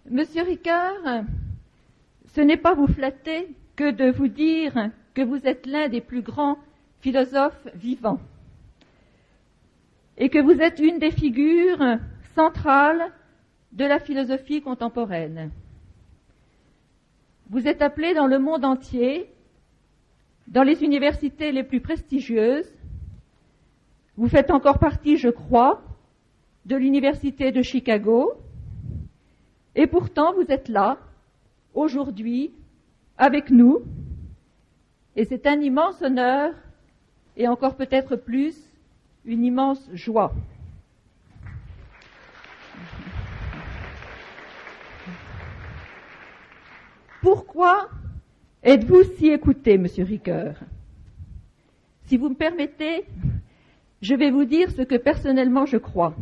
Monsieur Ricard, ce n'est pas vous flatter que de vous dire que vous êtes l'un des plus grands philosophes vivants et que vous êtes une des figures centrales de la philosophie contemporaine. Vous êtes appelé dans le monde entier, dans les universités les plus prestigieuses. Vous faites encore partie, je crois, de l'université de Chicago. Et pourtant, vous êtes là, aujourd'hui, avec nous. Et c'est un immense honneur, et encore peut-être plus, une immense joie. Pourquoi êtes-vous si écouté, Monsieur Ricoeur? Si vous me permettez, je vais vous dire ce que personnellement je crois.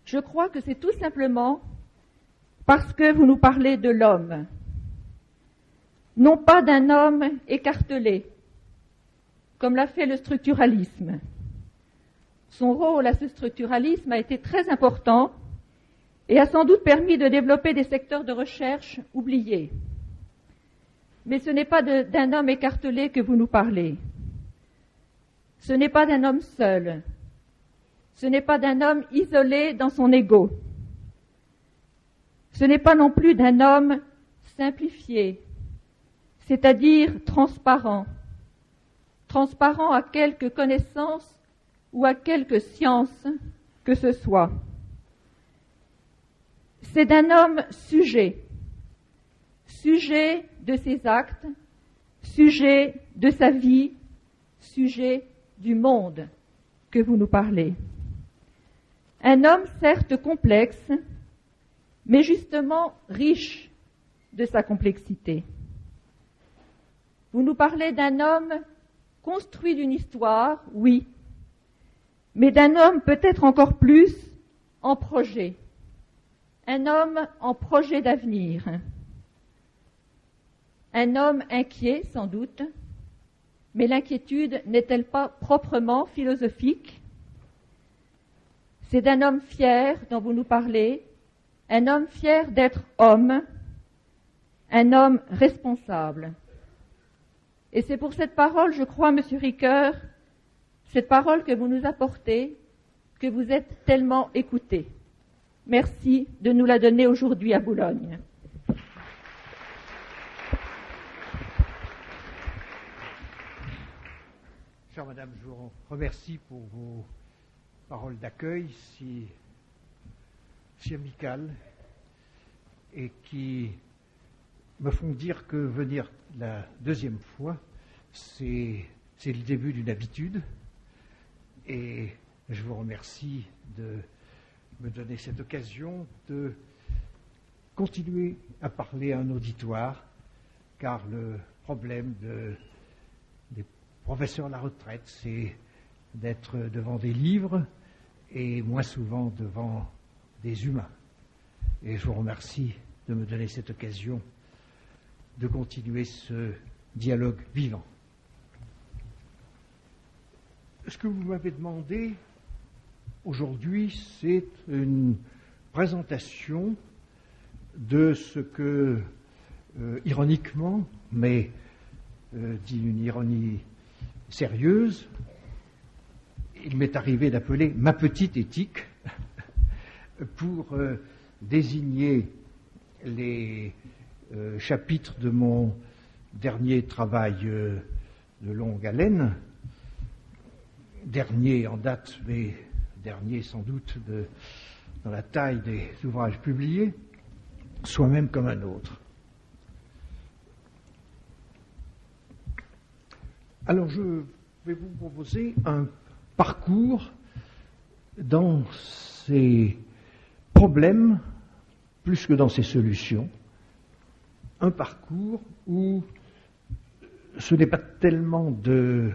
Je crois que c'est tout simplement parce que vous nous parlez de l'homme, non pas d'un homme écartelé, comme l'a fait le structuralisme. Son rôle à ce structuralisme a été très important et a sans doute permis de développer des secteurs de recherche oubliés. Mais ce n'est pas d'un homme écartelé que vous nous parlez. Ce n'est pas d'un homme seul. Ce n'est pas d'un homme isolé dans son ego. Ce n'est pas non plus d'un homme simplifié, c'est-à-dire transparent à quelque connaissance ou à quelque science que ce soit. C'est d'un homme sujet de ses actes, sujet de sa vie, sujet du monde que vous nous parlez. Un homme certes complexe, mais justement riche de sa complexité. Vous nous parlez d'un homme construit d'une histoire, oui, mais d'un homme peut-être encore plus en projet. Un homme en projet d'avenir. Un homme inquiet, sans doute, mais l'inquiétude n'est-elle pas proprement philosophique? C'est d'un homme fier dont vous nous parlez, un homme fier d'être homme, un homme responsable. Et c'est pour cette parole, je crois, Monsieur Ricoeur, cette parole que vous nous apportez, que vous êtes tellement écouté. Merci de nous la donner aujourd'hui à Boulogne. Chère Madame, je vous remercie pour vos paroles d'accueil si amicales et qui me font dire que venir la deuxième fois, c'est le début d'une habitude. Et je vous remercie de me donner cette occasion de continuer à parler à un auditoire, car le problème des professeurs à la retraite, c'est d'être devant des livres et moins souvent devant des humains. Et je vous remercie de me donner cette occasion de continuer ce dialogue vivant. Ce que vous m'avez demandé aujourd'hui, c'est une présentation de ce que, ironiquement, mais d'une ironie sérieuse, il m'est arrivé d'appeler ma petite éthique pour désigner les chapitres de mon dernier travail de longue haleine, dernier en date, mais dernier sans doute dans la taille des ouvrages publiés, soit même comme un autre. Alors je vais vous proposer un parcours dans ces problèmes, plus que dans ces solutions, un parcours où ce n'est pas tellement de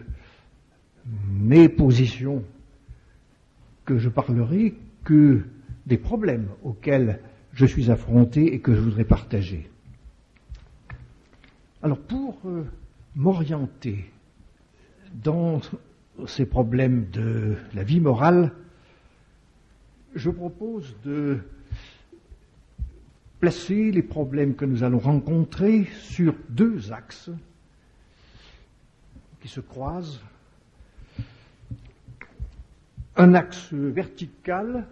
mes positions que je parlerai que des problèmes auxquels je suis affronté et que je voudrais partager. Alors pour m'orienter dans ces problèmes de la vie morale, je propose de placer les problèmes que nous allons rencontrer sur deux axes qui se croisent. Un axe vertical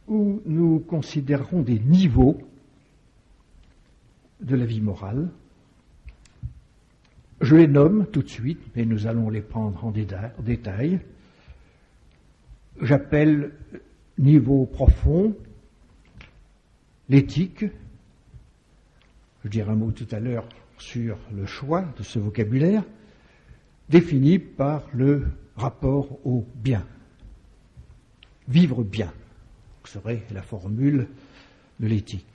où nous considérerons des niveaux de la vie morale. Je les nomme tout de suite, mais nous allons les prendre en détail. J'appelle niveau profond l'éthique. Je dirai un mot tout à l'heure sur le choix de ce vocabulaire, défini par le rapport au bien. Vivre bien serait la formule de l'éthique.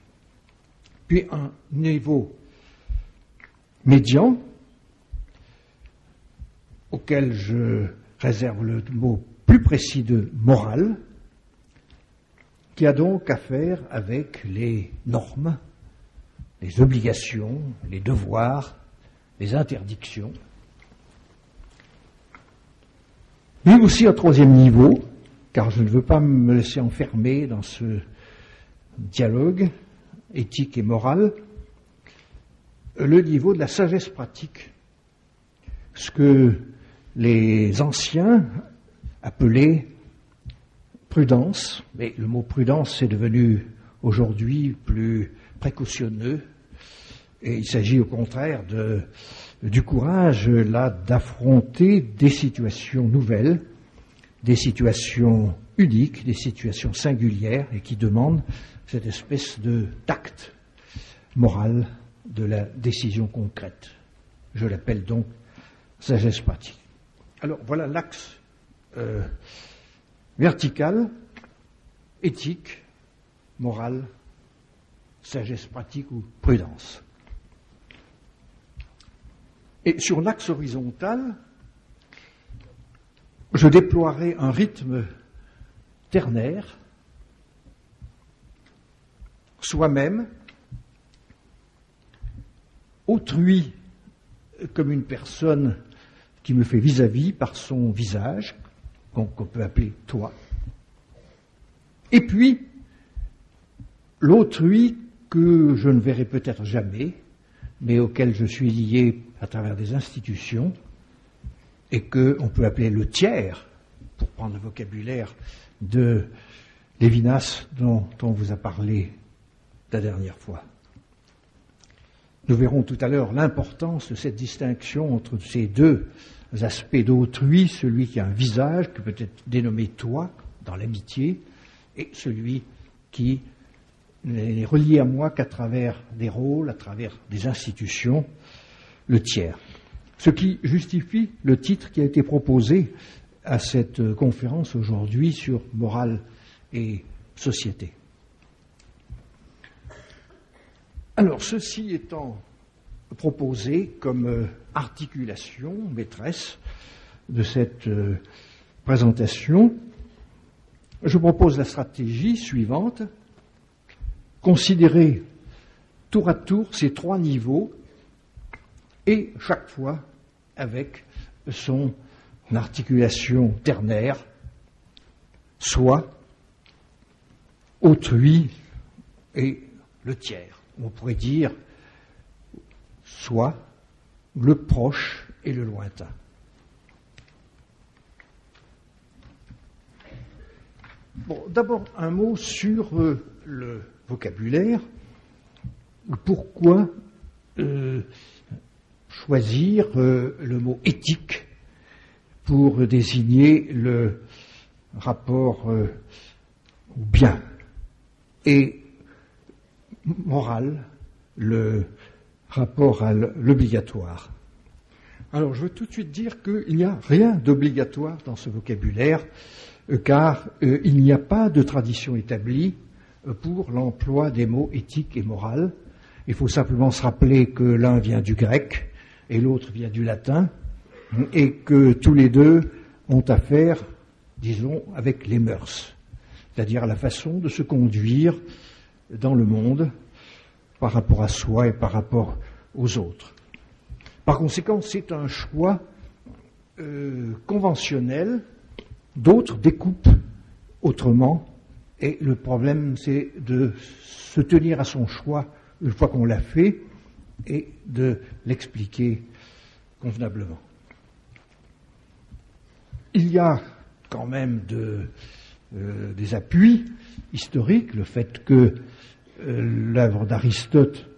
Puis un niveau médian, auquel je réserve le mot plus précis de morale, qui a donc à faire avec les normes, les obligations, les devoirs, les interdictions. Mais aussi un troisième niveau, car je ne veux pas me laisser enfermer dans ce dialogue éthique et moral, le niveau de la sagesse pratique, ce que les anciens appelaient prudence, mais le mot prudence est devenu aujourd'hui plus précautionneux, et il s'agit au contraire du courage là d'affronter des situations nouvelles, des situations uniques, des situations singulières, et qui demandent cette espèce de tact moral de la décision concrète. Je l'appelle donc sagesse pratique. Alors voilà l'axe vertical, éthique, morale, sagesse pratique ou prudence. Et sur l'axe horizontal, je déploierai un rythme ternaire, soi-même, autrui comme une personne qui me fait vis-à-vis par son visage, qu'on peut appeler toi, et puis l'autrui que je ne verrai peut-être jamais, mais auquel je suis lié à travers des institutions, et qu'on peut appeler le tiers, pour prendre le vocabulaire de Lévinas dont on vous a parlé la dernière fois. Nous verrons tout à l'heure l'importance de cette distinction entre ces deux aspects d'autrui, celui qui a un visage, que peut être dénommé toi, dans l'amitié, et celui qui n'est relié à moi qu'à travers des rôles, à travers des institutions, le tiers. Ce qui justifie le titre qui a été proposé à cette conférence aujourd'hui sur morale et société. Alors, ceci étant proposé comme articulation maîtresse de cette présentation, je propose la stratégie suivante: considérer tour à tour ces trois niveaux et chaque fois avec son articulation ternaire, soi, autrui et le tiers. On pourrait dire soi, le proche et le lointain. Bon, d'abord un mot sur le vocabulaire. Pourquoi choisir le mot éthique pour désigner le rapport au bien, et moral, le rapport à l'obligatoire. Alors je veux tout de suite dire qu'il n'y a rien d'obligatoire dans ce vocabulaire, car il n'y a pas de tradition établie pour l'emploi des mots éthique et morale. Il faut simplement se rappeler que l'un vient du grec et l'autre vient du latin, et que tous les deux ont à faire, disons, avec les mœurs, c'est-à-dire la façon de se conduire dans le monde par rapport à soi et par rapport aux autres. Par conséquent, c'est un choix conventionnel. D'autres découpent autrement Et le problème, c'est de se tenir à son choix une fois qu'on l'a fait et de l'expliquer convenablement. Il y a quand même des appuis historiques, le fait que l'œuvre d'Aristote,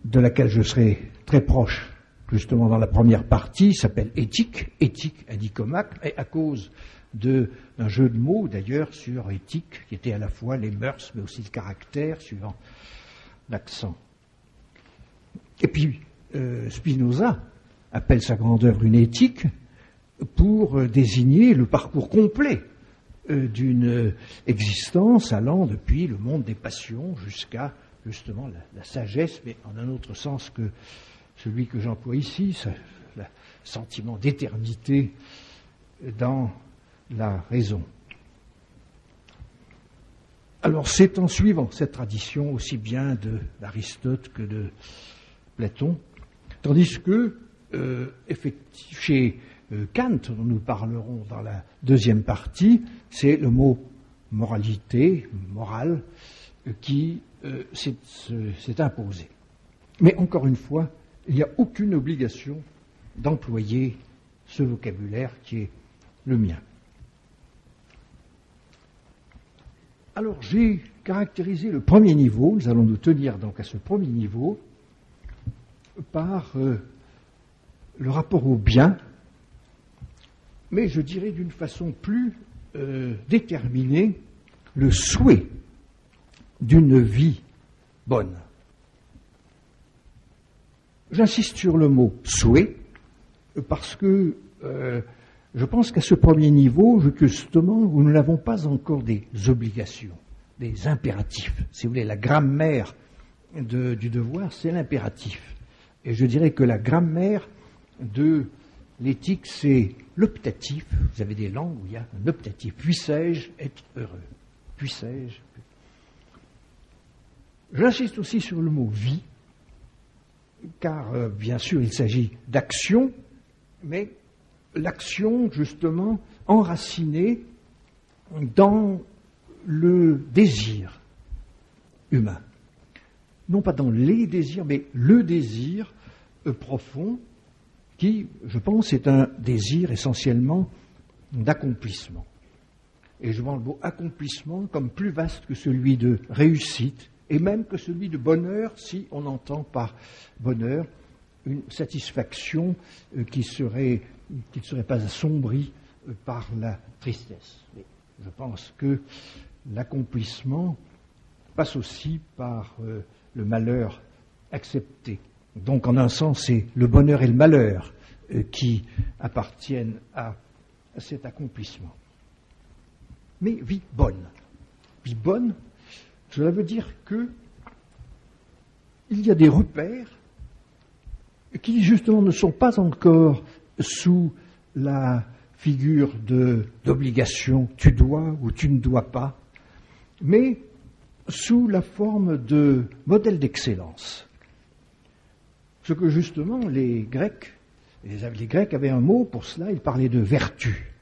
de laquelle je serai très proche justement dans la première partie, s'appelle Éthique, Éthique à Nicomaque, et à cause d'un jeu de mots d'ailleurs sur éthique, qui était à la fois les mœurs mais aussi le caractère, suivant l'accent. Et puis Spinoza appelle sa grande œuvre une éthique pour désigner le parcours complet d'une existence allant depuis le monde des passions jusqu'à justement la sagesse, mais en un autre sens que celui que j'emploie ici, le sentiment d'éternité dans la raison. Alors c'est en suivant cette tradition aussi bien d'Aristote que de Platon, tandis que chez Kant, dont nous parlerons dans la deuxième partie, c'est le mot moralité, morale, qui s'est imposé. Mais encore une fois, il n'y a aucune obligation d'employer ce vocabulaire qui est le mien. Alors j'ai caractérisé le premier niveau, nous allons nous tenir donc à ce premier niveau, par le rapport au bien, mais je dirais d'une façon plus déterminée, le souhait d'une vie bonne. J'insiste sur le mot souhait, parce que je pense qu'à ce premier niveau, justement, nous n'avons pas encore des obligations, des impératifs. Si vous voulez, la grammaire du devoir, c'est l'impératif. Et je dirais que la grammaire de l'éthique, c'est l'optatif. Vous avez des langues où il y a un optatif. Puissé-je être heureux? Puissé-je? J'insiste aussi sur le mot vie, car bien sûr il s'agit d'action, mais l'action justement enracinée dans le désir humain. Non pas dans les désirs, mais le désir profond qui, je pense, est un désir essentiellement d'accomplissement. Et je vois le mot accomplissement comme plus vaste que celui de réussite, et même que celui de bonheur, si on entend par bonheur une satisfaction qui ne serait pas assombrie par la tristesse. Et je pense que l'accomplissement passe aussi par le malheur accepté. Donc en un sens, c'est le bonheur et le malheur qui appartiennent à cet accomplissement. Mais vie bonne. Vie bonne, cela veut dire qu'il y a des repères qui justement ne sont pas encore sous la figure d'obligation, tu dois ou tu ne dois pas, mais sous la forme de modèle d'excellence. Ce que justement les Grecs avaient un mot pour cela, ils parlaient de vertu.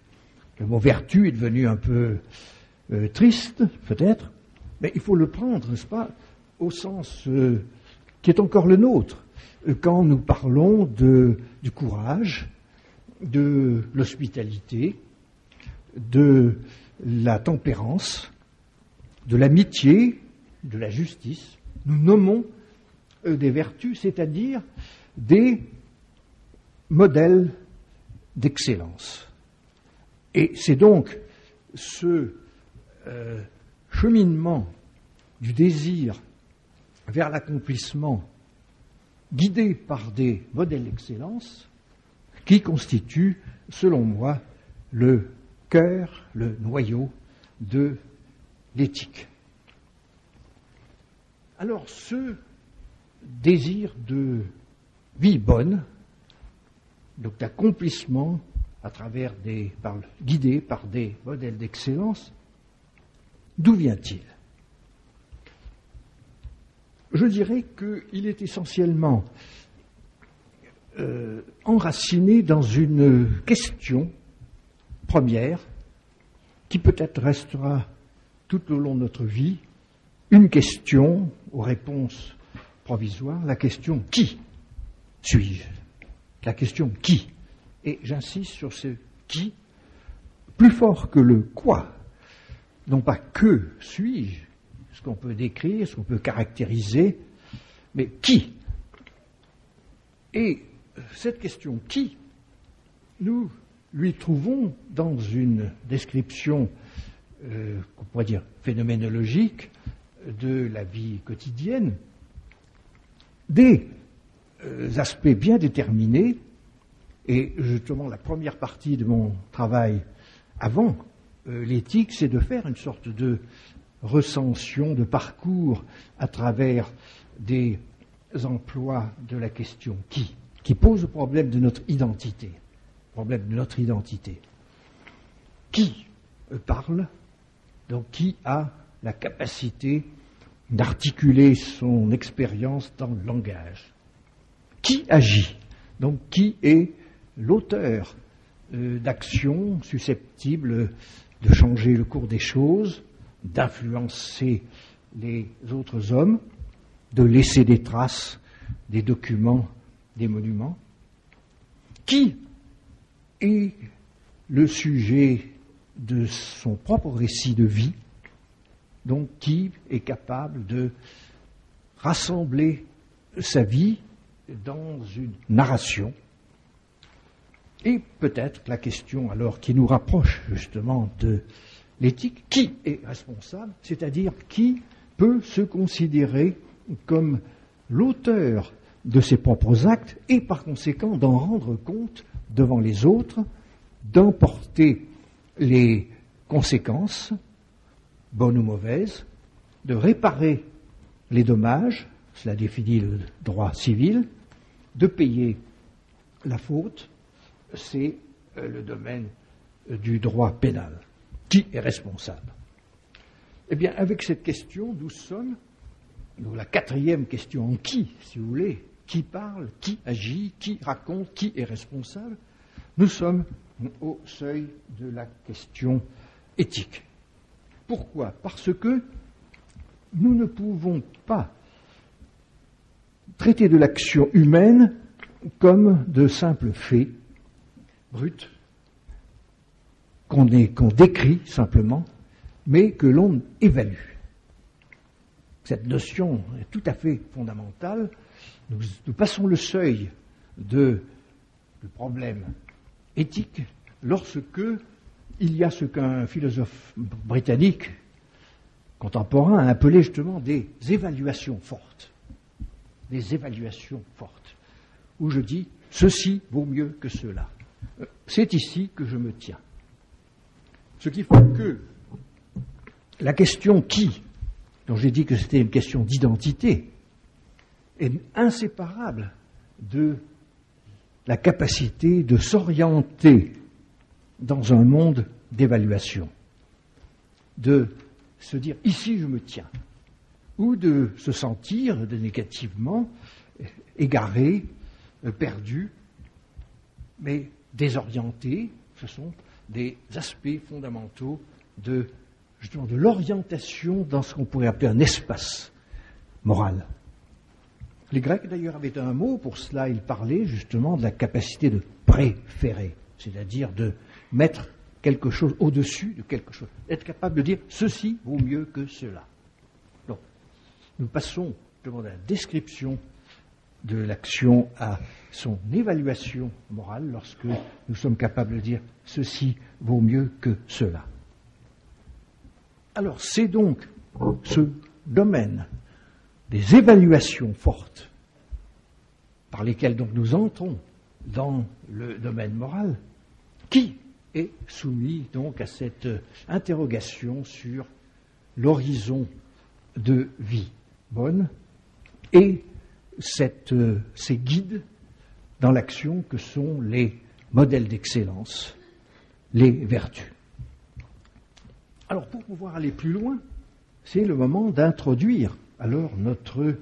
Le mot vertu est devenu un peu triste, peut-être, mais il faut le prendre, n'est-ce pas, au sens qui est encore le nôtre, quand nous parlons du courage, de l'hospitalité, de la tempérance, de l'amitié, de la justice. Nous nommons des vertus, c'est-à-dire des modèles d'excellence. Et c'est donc ce cheminement du désir vers l'accomplissement guidé par des modèles d'excellence qui constitue, selon moi, le cœur, le noyau de l'éthique. Alors ce désir de vie bonne, donc d'accomplissement guidé par des modèles d'excellence, d'où vient-il? Je dirais qu'il est essentiellement enraciné dans une question première qui peut-être restera tout au long de notre vie une question aux réponses provisoires, la question « qui suis-je ?» La question « qui ?» Et j'insiste sur ce « qui » plus fort que le « quoi ». Non pas « que suis-je », ce qu'on peut décrire, ce qu'on peut caractériser, mais « qui ?» Et cette question « qui ?» nous lui trouvons dans une description, qu'on pourrait dire phénoménologique, de la vie quotidienne, des aspects bien déterminés, et justement la première partie de mon travail avant l'éthique, c'est de faire une sorte de recension, de parcours à travers des emplois de la question qui pose le problème de notre identité. Qui parle, donc qui a la capacité d'articuler son expérience dans le langage. Qui agit, donc qui est l'auteur d'actions susceptibles de changer le cours des choses, d'influencer les autres hommes, de laisser des traces, des documents, des monuments. Qui est le sujet de son propre récit de vie, donc qui est capable de rassembler sa vie dans une narration. Et peut-être la question alors qui nous rapproche justement de l'éthique, qui est responsable, c'est-à-dire qui peut se considérer comme l'auteur de ses propres actes et par conséquent d'en rendre compte devant les autres, d'en porter les conséquences, bonnes ou mauvaises, de réparer les dommages, cela définit le droit civil, de payer la faute, c'est le domaine du droit pénal. Qui est responsable? Eh bien, avec cette question, nous sommes, donc la quatrième question en qui, si vous voulez, qui parle, qui agit, qui raconte, qui est responsable, nous sommes au seuil de la question éthique. Pourquoi? Parce que nous ne pouvons pas traiter de l'action humaine comme de simples faits bruts, qu'on décrit simplement, mais que l'on évalue. Cette notion est tout à fait fondamentale. Nous passons le seuil du problème éthique lorsque il y a ce qu'un philosophe britannique contemporain a appelé justement des évaluations fortes. Des évaluations fortes. Où je dis, ceci vaut mieux que cela. C'est ici que je me tiens. Ce qui fait que la question qui, dont j'ai dit que c'était une question d'identité, est inséparable de la capacité de s'orienter dans un monde d'évaluation, de se dire ici je me tiens, ou de se sentir négativement égaré, perdu, mais désorienté. Ce sont des aspects fondamentaux de l'orientation dans ce qu'on pourrait appeler un espace moral. Les Grecs, d'ailleurs, avaient un mot pour cela. Ils parlaient justement de la capacité de préférer, c'est-à-dire de mettre quelque chose au-dessus de quelque chose, être capable de dire « ceci vaut mieux que cela ». Donc, nous passons de la description de l'action à son évaluation morale lorsque nous sommes capables de dire « ceci vaut mieux que cela ». Alors, c'est donc ce domaine des évaluations fortes par lesquelles donc nous entrons dans le domaine moral qui est soumis donc à cette interrogation sur l'horizon de vie bonne et ces guides dans l'action que sont les modèles d'excellence, les vertus. Alors pour pouvoir aller plus loin, c'est le moment d'introduire alors notre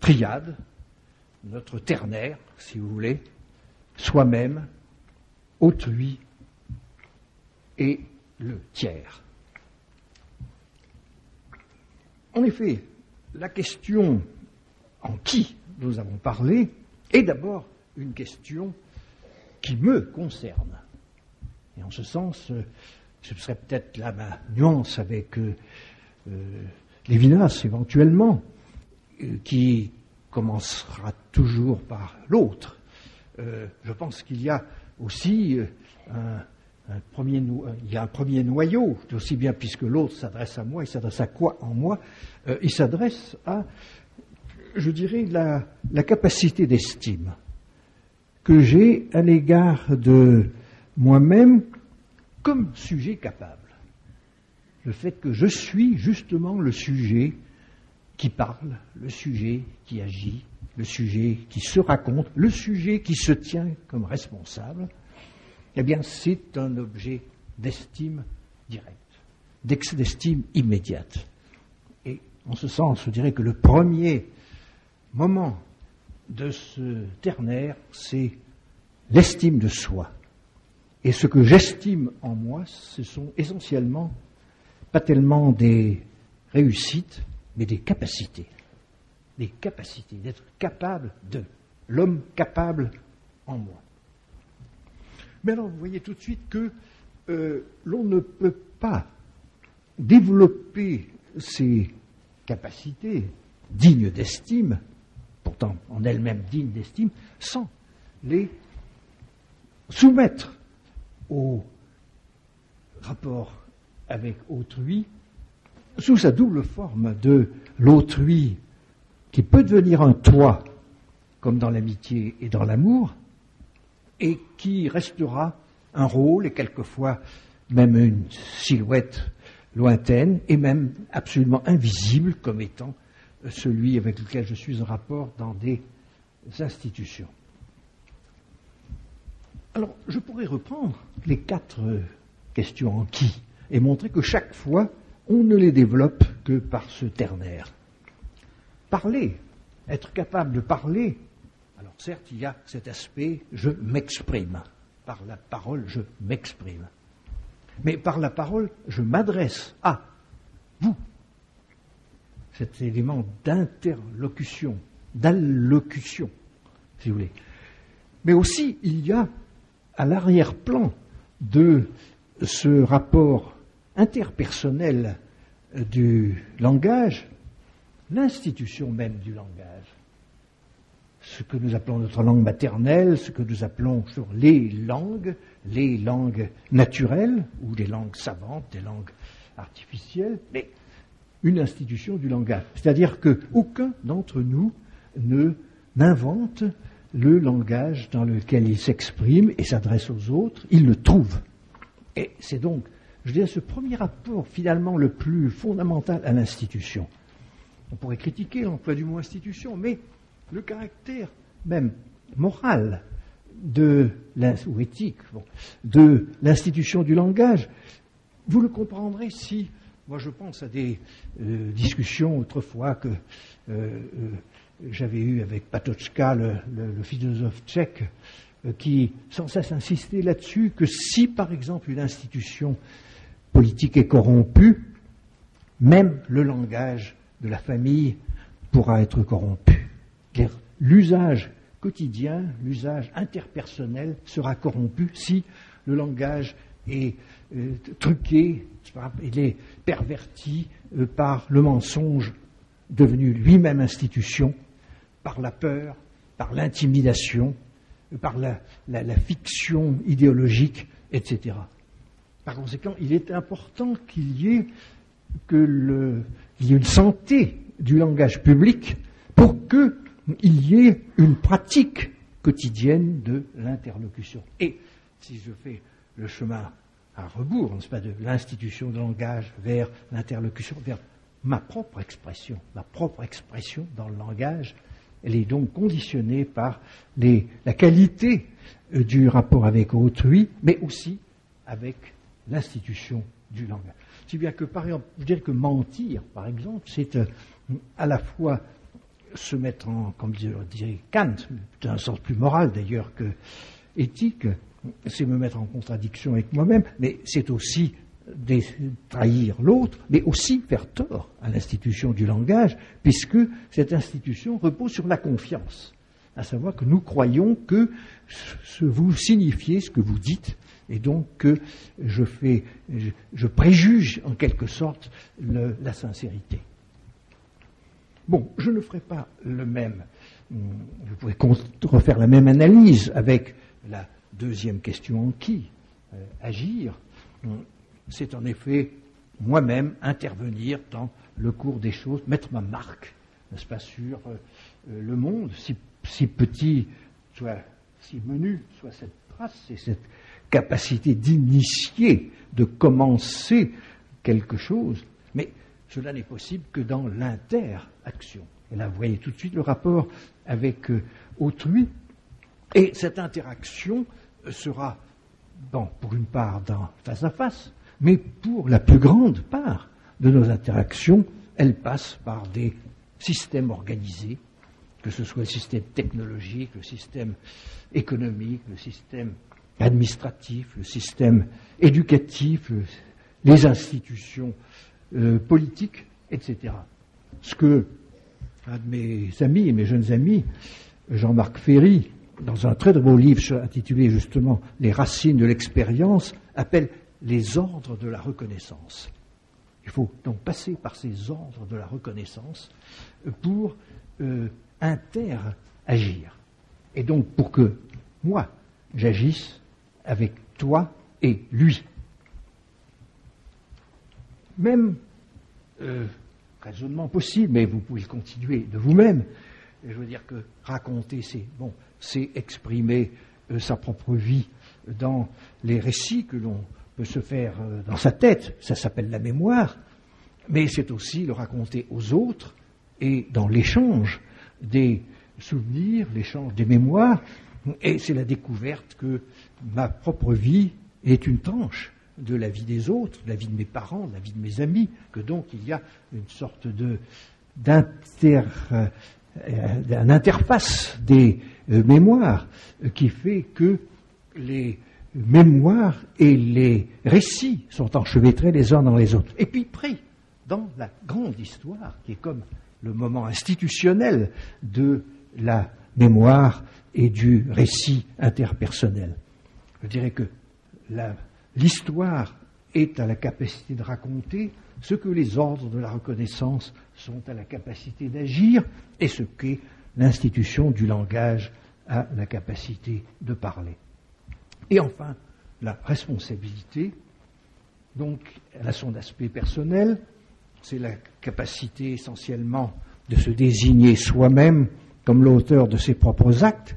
triade, notre ternaire, si vous voulez, soi-même, autrui et le tiers. En effet, la question en qui nous avons parlé est d'abord une question qui me concerne. Et en ce sens, ce serait peut-être là ma nuance avec Lévinas éventuellement, qui commencera toujours par l'autre. Je pense qu'il y a aussi un premier noyau, aussi bien puisque l'autre s'adresse à moi, il s'adresse à quoi en moi? Il s'adresse à, je dirais, la capacité d'estime que j'ai à l'égard de moi-même comme sujet capable. Le fait que je suis justement le sujet qui parle, le sujet qui agit, le sujet qui se raconte, le sujet qui se tient comme responsable, eh bien c'est un objet d'estime directe, d'estime immédiate. Et en ce sens, je dirais que le premier moment de ce ternaire, c'est l'estime de soi. Et ce que j'estime en moi, ce sont essentiellement pas tellement des réussites, mais des capacités. Des capacités, d'être capable de. L'homme capable en moi. Mais alors, vous voyez tout de suite que l'on ne peut pas développer ces capacités dignes d'estime, pourtant en elles-mêmes dignes d'estime, sans les soumettre au rapport avec autrui, sous sa double forme de l'autrui qui peut devenir un toi, comme dans l'amitié et dans l'amour, et qui restera un rôle et quelquefois même une silhouette lointaine et même absolument invisible comme étant celui avec lequel je suis en rapport dans des institutions. Alors, je pourrais reprendre les 4 questions en qui et montrer que chaque fois, on ne les développe que par ce ternaire. Parler, être capable de parler, alors certes, il y a cet aspect « je m'exprime ». Par la parole, je m'exprime. Mais par la parole, je m'adresse à vous. Cet élément d'interlocution, d'allocution, si vous voulez. Mais aussi, il y a à l'arrière-plan de ce rapport interpersonnel du langage, l'institution même du langage. Ce que nous appelons notre langue maternelle, ce que nous appelons sur les langues naturelles, ou les langues savantes, des langues artificielles, mais une institution du langage. C'est-à-dire qu'aucun d'entre nous n'invente le langage dans lequel il s'exprime et s'adresse aux autres, il le trouve. Et c'est donc, je dirais, ce premier rapport finalement le plus fondamental à l'institution. On pourrait critiquer l'emploi du mot institution, mais le caractère même moral ou éthique de l'institution du langage, vous le comprendrez si, moi je pense à des discussions autrefois que j'avais eues avec Patočka, le philosophe tchèque, qui sans cesse insistait là-dessus que si par exemple une institution politique est corrompue, même le langage de la famille pourra être corrompu. L'usage quotidien, l'usage interpersonnel sera corrompu si le langage est truqué, il est perverti par le mensonge devenu lui-même institution, par la peur, par l'intimidation, par la fiction idéologique, etc. Par conséquent, il est important qu'il y ait une santé du langage public pour qu'il y ait une pratique quotidienne de l'interlocution. Et si je fais le chemin à rebours, n'est-ce pas, de l'institution de langage vers l'interlocution, vers ma propre expression dans le langage, elle est donc conditionnée par la qualité du rapport avec autrui, mais aussi avec l'institution du langage. Si bien que, par exemple, je dirais que mentir, par exemple, c'est à la fois se mettre en, comme dirait Kant, dans un sens plus moral d'ailleurs que éthique, c'est me mettre en contradiction avec moi-même, mais c'est aussi trahir l'autre, mais aussi faire tort à l'institution du langage, puisque cette institution repose sur la confiance, à savoir que nous croyons que vous signifiez ce que vous dites, et donc que je préjuge en quelque sorte la sincérité. Bon, je ne ferai pas le même, vous pouvez refaire la même analyse avec la deuxième question en qui agir. C'est en effet moi-même intervenir dans le cours des choses, mettre ma marque, n'est-ce pas, sur le monde, si petit, si menu soit cette trace et cette capacité d'initier, de commencer quelque chose, mais cela n'est possible que dans l'interaction. Et là, vous voyez tout de suite le rapport avec autrui, et cette interaction sera, pour une part, face à face, mais pour la plus grande part de nos interactions, elles passent par des systèmes organisés, que ce soit le système technologique, le système économique, le système administratif, le système éducatif, les institutions politiques, etc. Ce que un de mes amis et mes jeunes amis, Jean-Marc Ferry, dans un très beau livre intitulé justement « Les racines de l'expérience », appelle les ordres de la reconnaissance. Il faut donc passer par ces ordres de la reconnaissance pour interagir. Et donc pour que moi, j'agisse avec toi et lui. Même raisonnement possible, mais vous pouvez le continuer de vous-même. Je veux dire que raconter, c'est exprimer sa propre vie dans les récits que l'on peut se faire dans sa tête. Ça s'appelle la mémoire, mais c'est aussi le raconter aux autres et dans l'échange des souvenirs, l'échange des mémoires, et c'est la découverte que ma propre vie est une tranche de la vie des autres, de la vie de mes parents, de la vie de mes amis, que donc il y a une sorte d'interface des mémoires qui fait que les mémoires et les récits sont enchevêtrés les uns dans les autres. Et puis pris dans la grande histoire, qui est comme le moment institutionnel de la mémoire et du récit interpersonnel. Je dirais que l'histoire est à la capacité de raconter ce que les ordres de la reconnaissance sont à la capacité d'agir et ce qu'est l'institution du langage à la capacité de parler. Et enfin, la responsabilité, donc, elle a son aspect personnel, c'est la capacité essentiellement de se désigner soi-même comme l'auteur de ses propres actes,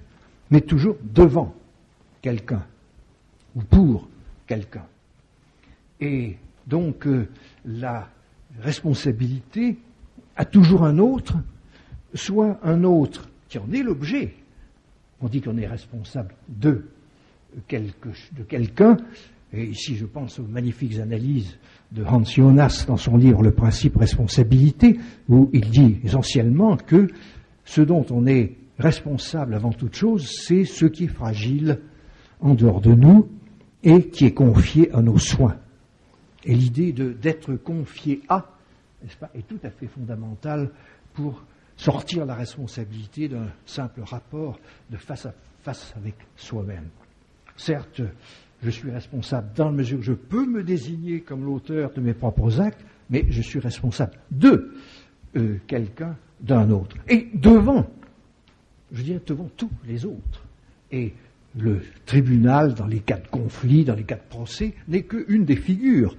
mais toujours devant quelqu'un ou pour quelqu'un. Et donc, la responsabilité a toujours un autre, soit un autre qui en est l'objet. On dit qu'on est responsable de quelqu'un, et ici je pense aux magnifiques analyses de Hans Jonas dans son livre Le principe responsabilité, où il dit essentiellement que ce dont on est responsable avant toute chose, c'est ce qui est fragile en dehors de nous et qui est confié à nos soins. Et l'idée d'être confié à, n'est-ce pas, est tout à fait fondamentale pour sortir la responsabilité d'un simple rapport de face à face avec soi-même. Certes, je suis responsable dans la mesure où je peux me désigner comme l'auteur de mes propres actes, mais je suis responsable de quelqu'un, d'un autre. Et devant tous les autres. Et le tribunal, dans les cas de conflit, dans les cas de procès, n'est qu'une des figures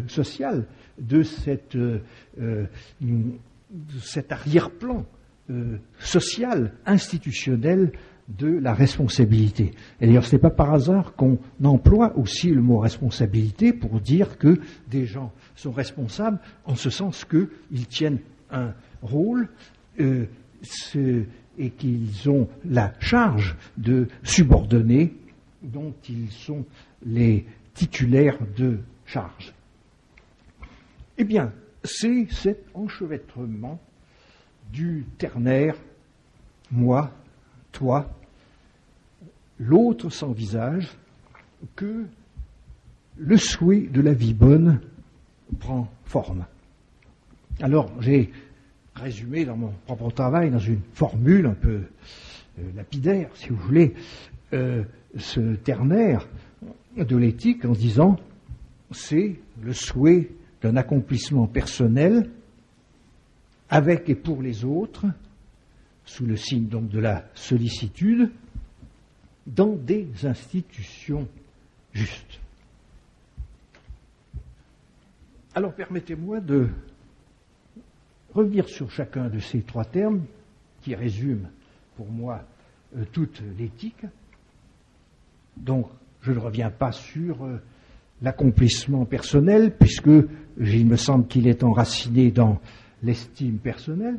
sociales de cet arrière-plan social, institutionnel de la responsabilité. Et d'ailleurs, ce n'est pas par hasard qu'on emploie aussi le mot responsabilité pour dire que des gens sont responsables en ce sens qu'ils tiennent un rôle et qu'ils ont la charge de subordonnés dont ils sont les titulaires de charge. Eh bien, c'est cet enchevêtrement du ternaire, moi, toi, l'autre sans visage, que le souhait de la vie bonne prend forme. Alors, j'ai résumé dans mon propre travail, dans une formule un peu lapidaire, si vous voulez, ce ternaire de l'éthique en disant c'est le souhait d'un accomplissement personnel avec et pour les autres, sous le signe donc de la sollicitude, dans des institutions justes. Alors permettez-moi de revenir sur chacun de ces trois termes qui résument pour moi toute l'éthique. Donc je ne reviens pas sur l'accomplissement personnel, puisque il me semble qu'il est enraciné dans l'estime personnelle.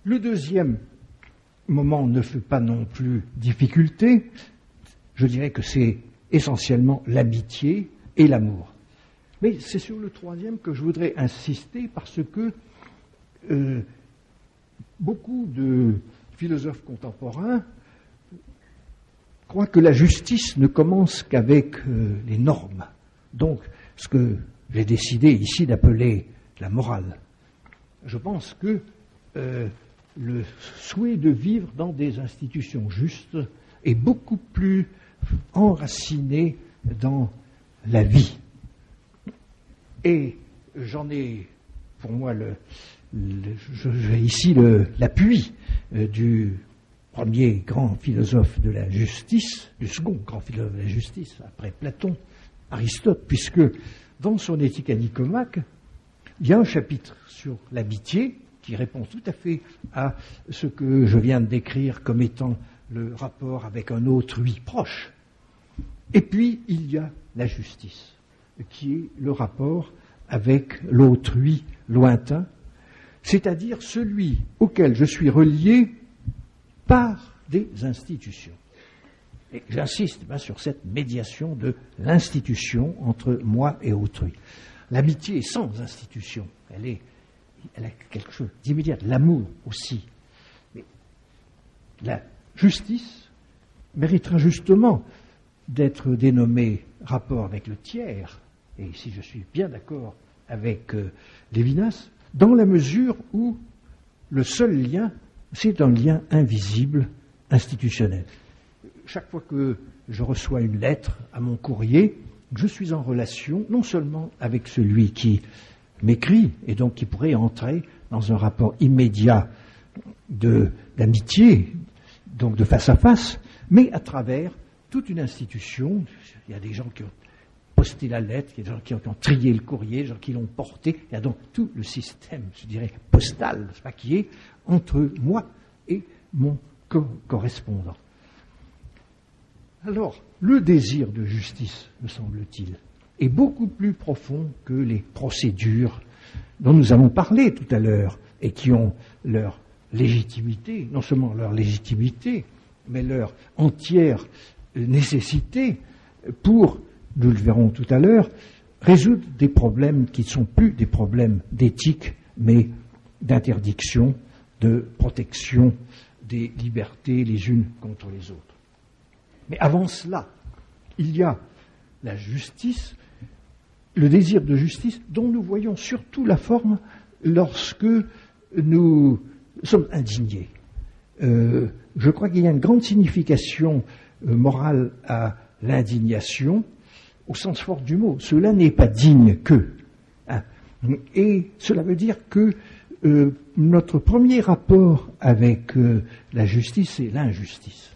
Le deuxième moment ne fait pas non plus difficulté. Je dirais que c'est essentiellement l'amitié et l'amour. Mais c'est sur le troisième que je voudrais insister, parce que beaucoup de philosophes contemporains croient que la justice ne commence qu'avec les normes. Donc, ce que j'ai décidé ici d'appeler la morale. Je pense que le souhait de vivre dans des institutions justes est beaucoup plus enraciné dans la vie. Et j'en ai, pour moi, j'ai ici l'appui du premier grand philosophe de la justice, du second grand philosophe de la justice, après Platon, Aristote, puisque dans son Éthique à Nicomaque, il y a un chapitre sur l'amitié qui répond tout à fait à ce que je viens de décrire comme étant le rapport avec un autrui proche. Et puis, il y a la justice, qui est le rapport avec l'autrui lointain, c'est-à-dire celui auquel je suis relié par des institutions. Et j'insiste sur cette médiation de l'institution entre moi et autrui. L'amitié est sans institution, elle a quelque chose d'immédiat, l'amour aussi. Mais la justice méritera justement d'être dénommée rapport avec le tiers, et ici je suis bien d'accord avec Lévinas, dans la mesure où le seul lien, c'est un lien invisible, institutionnel. Chaque fois que je reçois une lettre à mon courrier, je suis en relation non seulement avec celui qui m'écrit, et donc qui pourrait entrer dans un rapport immédiat d'amitié, donc de face à face, mais à travers toute une institution. Il y a des gens qui ont posté la lettre, il y a des gens qui ont trié le courrier, des gens qui l'ont porté. Il y a donc tout le système, je dirais, postal, qui est entre moi et mon correspondant. Alors, le désir de justice, me semble-t-il, est beaucoup plus profond que les procédures dont nous avons parlé tout à l'heure et qui ont leur légitimité, non seulement leur légitimité, mais leur entière nécessité pour, nous le verrons tout à l'heure, résoudre des problèmes qui ne sont plus des problèmes d'éthique, mais d'interdiction, de protection des libertés les unes contre les autres. Mais avant cela, il y a la justice, le désir de justice, dont nous voyons surtout la forme lorsque nous sommes indignés. Je crois qu'il y a une grande signification morale à l'indignation, au sens fort du mot. Cela n'est pas digne que. Et cela veut dire que notre premier rapport avec la justice, c'est l'injustice.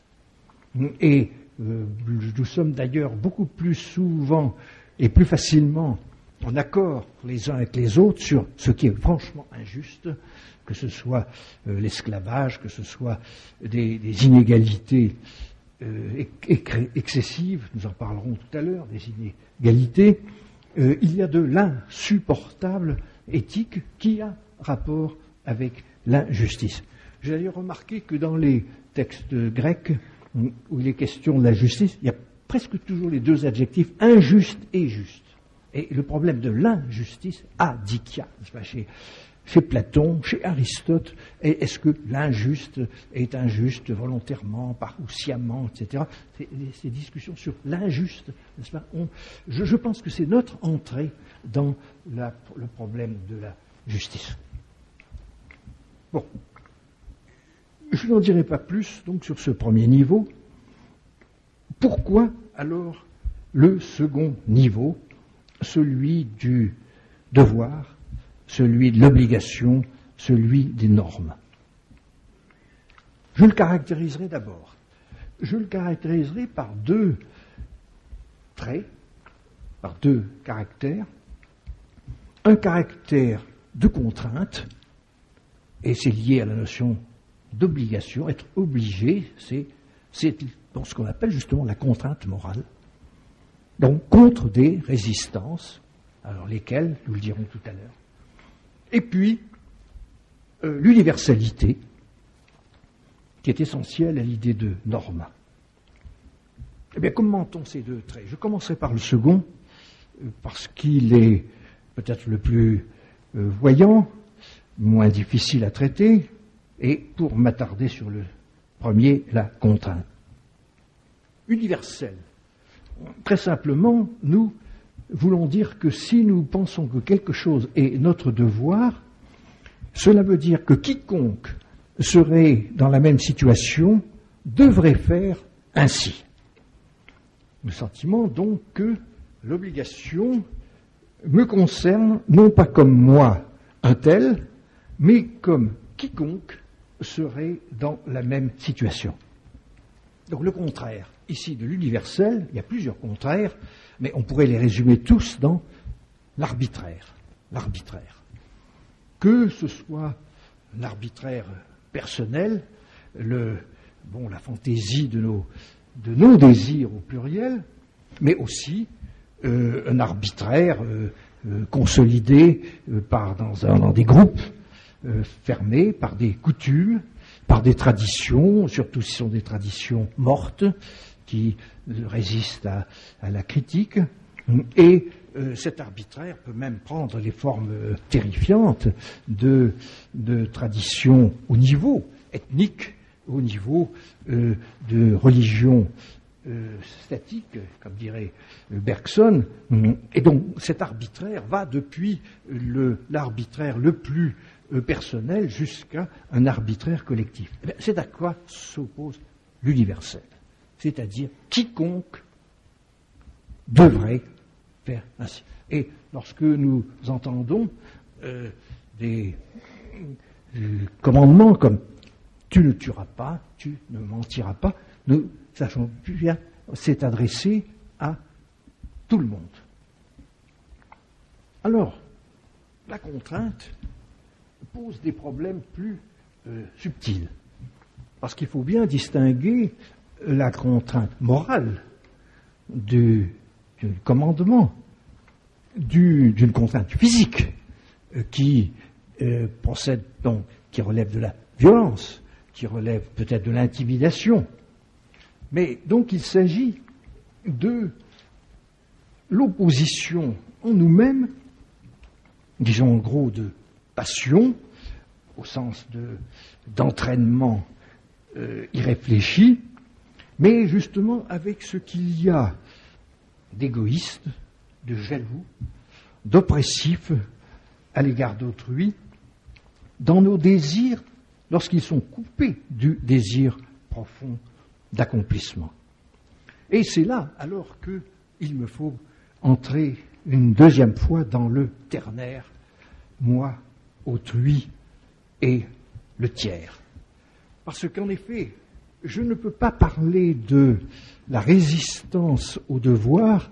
Et nous sommes d'ailleurs beaucoup plus souvent et plus facilement en accord les uns avec les autres sur ce qui est franchement injuste, que ce soit l'esclavage, que ce soit des inégalités excessives, nous en parlerons tout à l'heure, des inégalités. Il y a de l'insupportable éthique qui a rapport avec l'injustice. J'ai d'ailleurs remarqué que dans les textes grecs, où il est question de la justice, il y a presque toujours les deux adjectifs, injuste et juste. Et le problème de l'injustice, adikia, chez chez Platon, chez Aristote. Et est-ce que l'injuste est injuste volontairement, ou sciemment, etc. Ces discussions sur l'injuste, n'est-ce pas, je pense que c'est notre entrée dans le problème de la justice. Bon. Je n'en dirai pas plus, donc, sur ce premier niveau. Pourquoi, alors, le second niveau, celui du devoir, celui de l'obligation, celui des normes? Je le caractériserai d'abord. Je le caractériserai par deux traits, par deux caractères. Un caractère de contrainte, et c'est lié à la notion d'obligation. Être obligé, c'est dans ce qu'on appelle justement la contrainte morale. Donc contre des résistances, alors lesquelles, nous le dirons tout à l'heure. Et puis, l'universalité, qui est essentielle à l'idée de norme. Eh bien, commentons ces deux traits. Je commencerai par le second, parce qu'il est peut-être le plus voyant, moins difficile à traiter, et pour m'attarder sur le premier, la contrainte. Universelle. Très simplement, nous voulons dire que si nous pensons que quelque chose est notre devoir, cela veut dire que quiconque serait dans la même situation devrait faire ainsi. Le sentiment donc que l'obligation me concerne non pas comme moi, un tel, mais comme quiconque serait dans la même situation. Donc le contraire, ici, de l'universel, il y a plusieurs contraires, mais on pourrait les résumer tous dans l'arbitraire. L'arbitraire. Que ce soit un arbitraire personnel, la fantaisie de nos désirs au pluriel, mais aussi un arbitraire consolidé dans des groupes fermés par des coutumes, par des traditions, surtout si ce sont des traditions mortes, qui résistent à la critique. Et cet arbitraire peut même prendre les formes terrifiantes de traditions au niveau ethnique, au niveau de religion statique, comme dirait Bergson. Et donc cet arbitraire va depuis l'arbitraire le plus personnel jusqu'à un arbitraire collectif. C'est à quoi s'oppose l'universel, c'est-à-dire quiconque devrait faire ainsi. Et lorsque nous entendons des commandements comme « tu ne tueras pas, tu ne mentiras pas », nous sachons bien c'est adressé à tout le monde. Alors, la contrainte pose des problèmes plus subtils, parce qu'il faut bien distinguer la contrainte morale du commandement d'une contrainte physique qui procède donc, qui relève de la violence, qui relève peut-être de l'intimidation. Mais donc il s'agit de l'opposition en nous-mêmes, disons en gros de passion, au sens d'entraînement irréfléchi, mais justement avec ce qu'il y a d'égoïste, de jaloux, d'oppressif à l'égard d'autrui, dans nos désirs, lorsqu'ils sont coupés du désir profond d'accomplissement. Et c'est là, alors qu'il me faut entrer une deuxième fois dans le ternaire, moi, autrui et le tiers. Parce qu'en effet, je ne peux pas parler de la résistance au devoir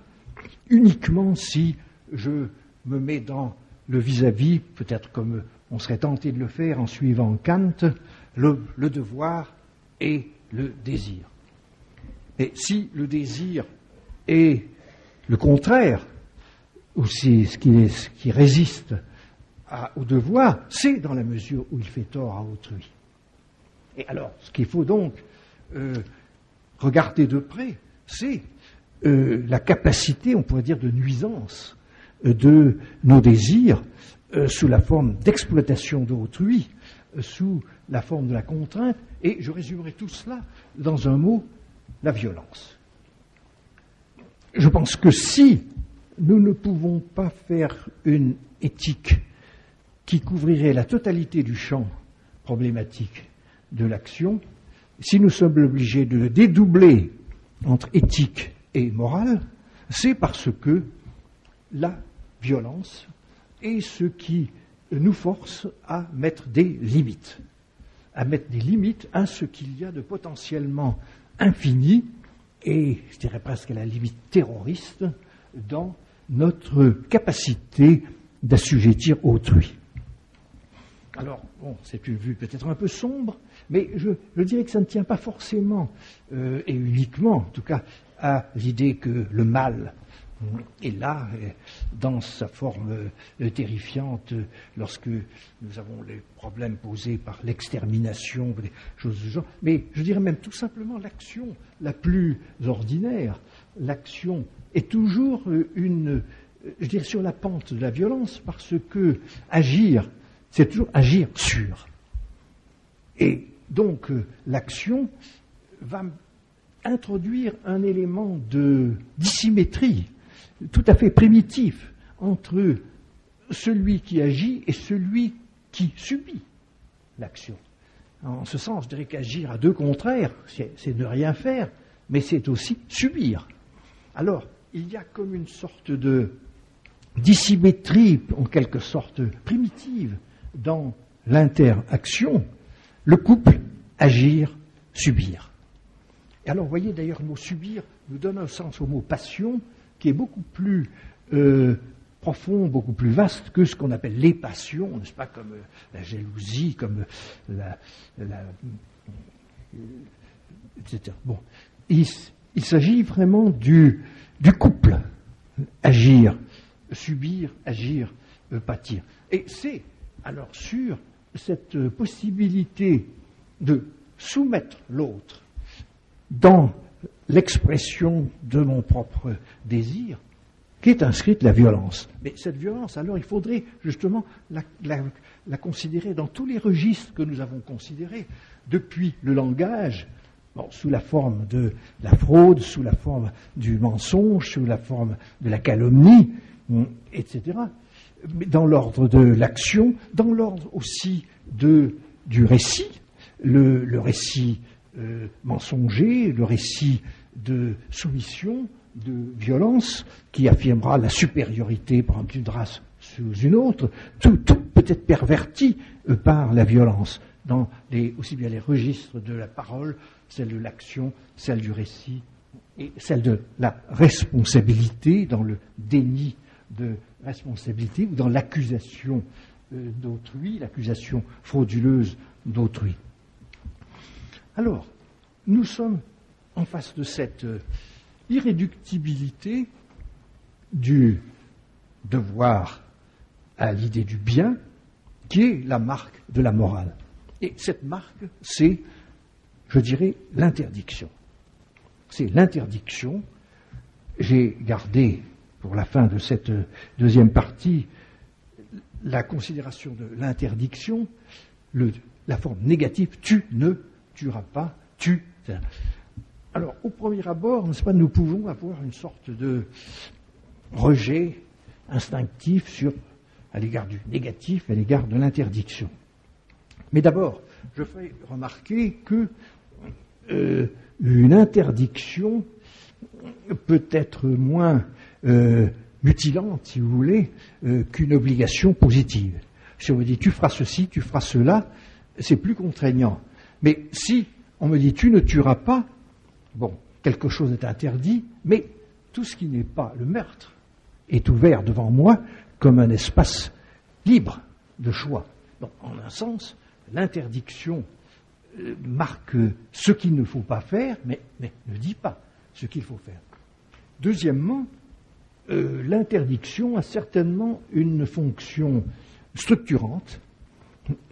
uniquement si je me mets dans le vis-à-vis, peut-être comme on serait tenté de le faire en suivant Kant, le devoir et le désir. Et si le désir est le contraire, ou si ce qui résiste au devoir, c'est dans la mesure où il fait tort à autrui. Et alors, ce qu'il faut donc regarder de près, c'est la capacité, on pourrait dire, de nuisance de nos désirs sous la forme d'exploitation d'autrui, sous la forme de la contrainte, et je résumerai tout cela dans un mot, la violence. Je pense que si nous ne pouvons pas faire une éthique qui couvrirait la totalité du champ problématique de l'action, si nous sommes obligés de dédoubler entre éthique et morale, c'est parce que la violence est ce qui nous force à mettre des limites, à ce qu'il y a de potentiellement infini, et je dirais presque à la limite terroriste, dans notre capacité d'assujettir autrui. Alors, bon, c'est une vue peut-être un peu sombre, mais je dirais que ça ne tient pas forcément, et uniquement, en tout cas, à l'idée que le mal est là, dans sa forme terrifiante, lorsque nous avons les problèmes posés par l'extermination, des choses du genre, mais je dirais même tout simplement l'action la plus ordinaire. L'action est toujours je dirais, sur la pente de la violence, parce que agir, c'est toujours agir sur. Et donc, l'action va introduire un élément de dissymétrie tout à fait primitif entre celui qui agit et celui qui subit l'action. En ce sens, je dirais qu'agir à deux contraires, c'est ne rien faire, mais c'est aussi subir. Alors, il y a comme une sorte de dissymétrie, en quelque sorte primitive, dans l'interaction, le couple agir, subir. Et alors, vous voyez d'ailleurs, le mot subir nous donne un sens au mot passion qui est beaucoup plus profond, beaucoup plus vaste que ce qu'on appelle les passions, n'est-ce pas, comme la jalousie, comme etc. Bon, il s'agit vraiment du couple, agir, subir, agir, pâtir. Et c'est alors sur cette possibilité de soumettre l'autre dans l'expression de mon propre désir qu'est inscrite la violence. Mais cette violence, alors, il faudrait justement la considérer dans tous les registres que nous avons considérés, depuis le langage, bon, sous la forme de la fraude, sous la forme du mensonge, sous la forme de la calomnie, etc. Mais dans l'ordre de l'action, dans l'ordre aussi du récit, le récit mensonger, le récit de soumission, de violence, qui affirmera la supériorité, par exemple, d'une race sous une autre, tout peut être perverti par la violence, dans aussi bien les registres de la parole, celle de l'action, celle du récit, et celle de la responsabilité, dans le déni de responsabilité, ou dans l'accusation d'autrui, l'accusation frauduleuse d'autrui. Alors, nous sommes en face de cette irréductibilité du devoir à l'idée du bien, qui est la marque de la morale. Et cette marque, c'est, je dirais, l'interdiction. C'est l'interdiction. J'ai gardé, pour la fin de cette deuxième partie, la considération de l'interdiction, la forme négative, tu ne tueras pas, tu. Alors, au premier abord, n'est-ce pas, nous pouvons avoir une sorte de rejet instinctif à l'égard du négatif, à l'égard de l'interdiction. Mais d'abord, je fais remarquer que une interdiction peut être moins mutilante, si vous voulez, qu'une obligation positive. Si on me dit tu feras ceci, tu feras cela, c'est plus contraignant. Mais si on me dit tu ne tueras pas, bon, quelque chose est interdit, mais tout ce qui n'est pas le meurtre est ouvert devant moi comme un espace libre de choix. Donc, en un sens, l'interdiction marque ce qu'il ne faut pas faire, mais ne dit pas ce qu'il faut faire. Deuxièmement, l'interdiction a certainement une fonction structurante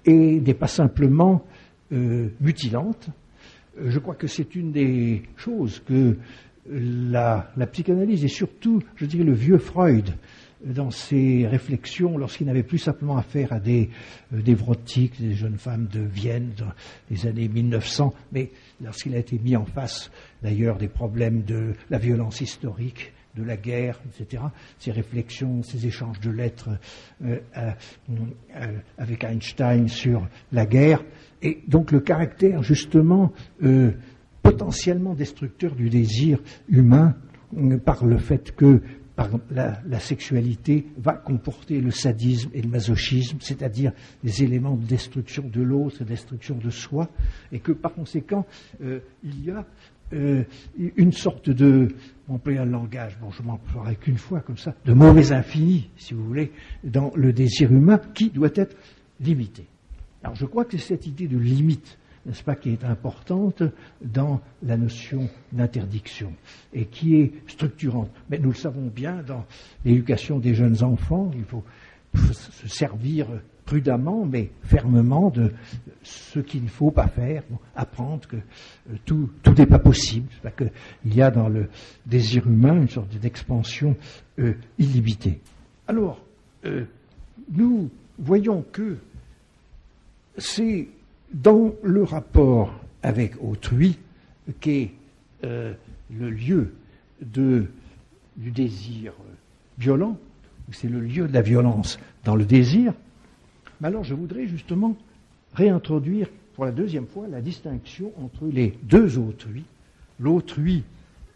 et n'est pas simplement mutilante. Je crois que c'est une des choses que la psychanalyse, et surtout, je dirais, le vieux Freud, dans ses réflexions, lorsqu'il n'avait plus simplement affaire à des névrotiques, des jeunes femmes de Vienne dans les années 1900, mais lorsqu'il a été mis en face d'ailleurs des problèmes de la violence historique, de la guerre, etc., ses réflexions, ses échanges de lettres avec Einstein sur la guerre, et donc le caractère justement potentiellement destructeur du désir humain par le fait que la sexualité va comporter le sadisme et le masochisme, c'est-à-dire des éléments de destruction de l'autre, de destruction de soi, et que par conséquent, il y a une sorte de, on peut un langage, bon je m'en parlerai qu'une fois comme ça, de mauvais infini, si vous voulez, dans le désir humain qui doit être limité. Alors je crois que c'est cette idée de limite, n'est-ce pas, qui est importante dans la notion d'interdiction et qui est structurante. Mais nous le savons bien, dans l'éducation des jeunes enfants, il faut se servir prudemment mais fermement de ce qu'il ne faut pas faire, apprendre que tout n'est pas possible, qu'il y a dans le désir humain une sorte d'expansion illimitée. Alors, nous voyons que c'est dans le rapport avec autrui qu'est le lieu du désir violent, c'est le lieu de la violence dans le désir. Mais alors je voudrais justement réintroduire pour la deuxième fois la distinction entre les deux autrui, l'autrui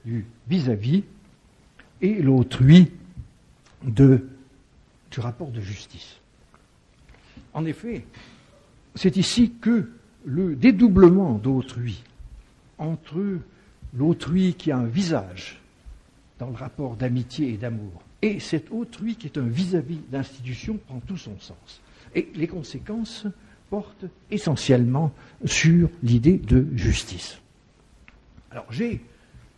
du vis-à-vis et l'autrui du rapport de justice. En effet, c'est ici que le dédoublement d'autrui entre l'autrui qui a un visage dans le rapport d'amitié et d'amour et cet autrui qui est un vis-à-vis d'institution prend tout son sens. Et les conséquences portent essentiellement sur l'idée de justice. Alors j'ai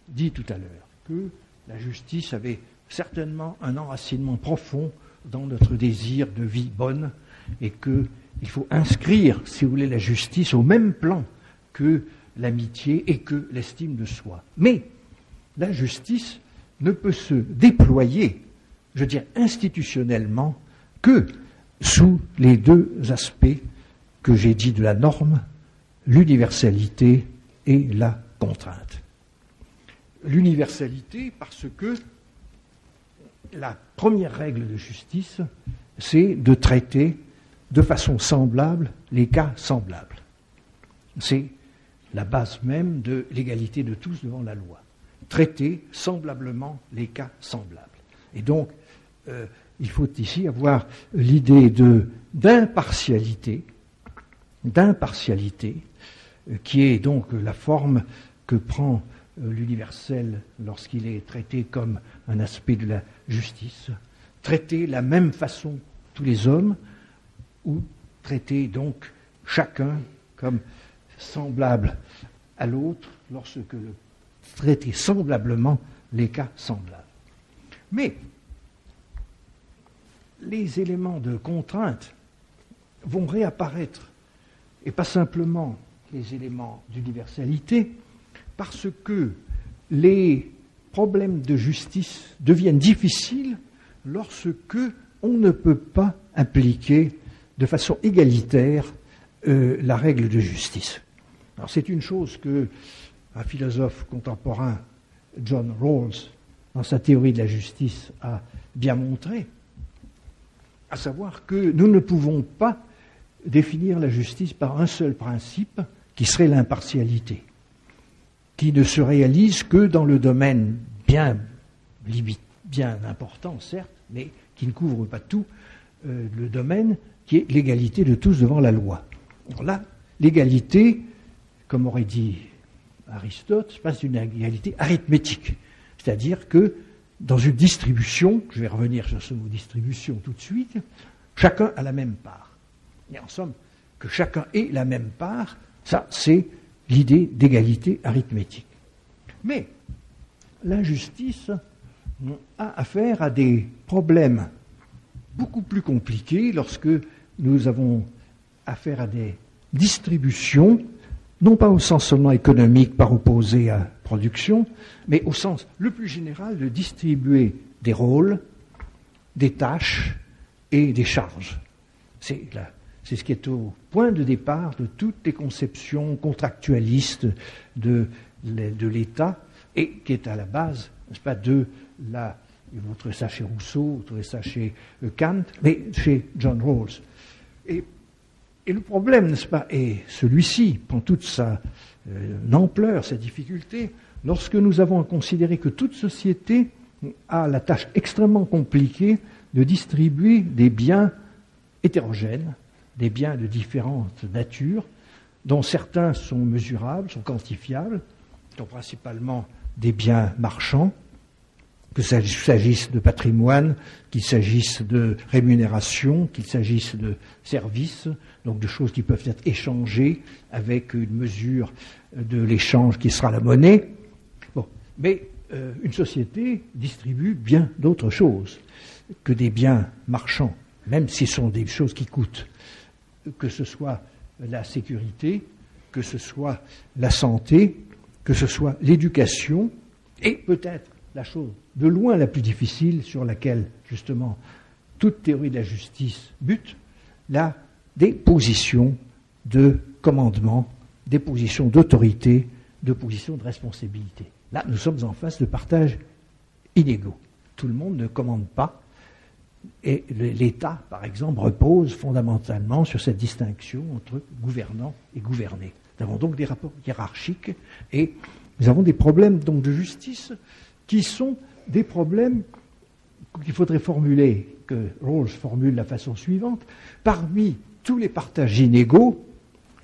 dit tout à l'heure que la justice avait certainement un enracinement profond dans notre désir de vie bonne et qu'il faut inscrire, si vous voulez, la justice au même plan que l'amitié et que l'estime de soi. Mais la justice ne peut se déployer, je veux dire institutionnellement, que sous les deux aspects que j'ai dit de la norme, l'universalité et la contrainte. L'universalité parce que la première règle de justice, c'est de traiter de façon semblable les cas semblables. C'est la base même de l'égalité de tous devant la loi. Traiter semblablement les cas semblables. Et donc, il faut ici avoir l'idée d'impartialité, qui est donc la forme que prend l'universel lorsqu'il est traité comme un aspect de la justice. Traiter la même façon tous les hommes, ou traiter donc chacun comme semblable à l'autre, lorsque traiter semblablement les cas semblables. Mais les éléments de contrainte vont réapparaître, et pas simplement les éléments d'universalité, parce que les problèmes de justice deviennent difficiles lorsque on ne peut pas appliquer de façon égalitaire la règle de justice. Alors c'est une chose que un philosophe contemporain, John Rawls, dans sa théorie de la justice, a bien montré, à savoir que nous ne pouvons pas définir la justice par un seul principe, qui serait l'impartialité, qui ne se réalise que dans le domaine bien important, certes, mais qui ne couvre pas tout, le domaine qui est l'égalité de tous devant la loi. Alors là, l'égalité, comme aurait dit Aristote, c'est une égalité arithmétique, c'est-à-dire que dans une distribution, je vais revenir sur ce mot distribution tout de suite, chacun a la même part. Et en somme, que chacun ait la même part, ça c'est l'idée d'égalité arithmétique. Mais l'injustice a affaire à des problèmes beaucoup plus compliqués lorsque nous avons affaire à des distributions, non pas au sens seulement économique par opposé à production, mais au sens le plus général de distribuer des rôles, des tâches et des charges. C'est ce qui est au point de départ de toutes les conceptions contractualistes de l'État et qui est à la base, n'est-ce pas, vous trouvez ça chez Rousseau, vous trouvez ça chez Kant, mais chez John Rawls. Et le problème, n'est-ce pas, et celui-ci prend toute sa ampleur, sa difficulté, lorsque nous avons à considérer que toute société a la tâche extrêmement compliquée de distribuer des biens hétérogènes, des biens de différentes natures, dont certains sont mesurables, sont quantifiables, sont principalement des biens marchands, qu'il s'agisse de patrimoine, qu'il s'agisse de rémunération, qu'il s'agisse de services, donc de choses qui peuvent être échangées avec une mesure de l'échange qui sera la monnaie. Bon, mais une société distribue bien d'autres choses que des biens marchands, même si ce sont des choses qui coûtent, que ce soit la sécurité, que ce soit la santé, que ce soit l'éducation, et peut-être la chose de loin la plus difficile sur laquelle, justement, toute théorie de la justice bute, des positions de commandement, des positions d'autorité, de positions de responsabilité. Là, nous sommes en face de partages inégaux. Tout le monde ne commande pas. Et l'État, par exemple, repose fondamentalement sur cette distinction entre gouvernant et gouverné. Nous avons donc des rapports hiérarchiques et nous avons des problèmes donc de justice qui sont des problèmes qu'il faudrait formuler, que Rawls formule de la façon suivante. Parmi tous les partages inégaux,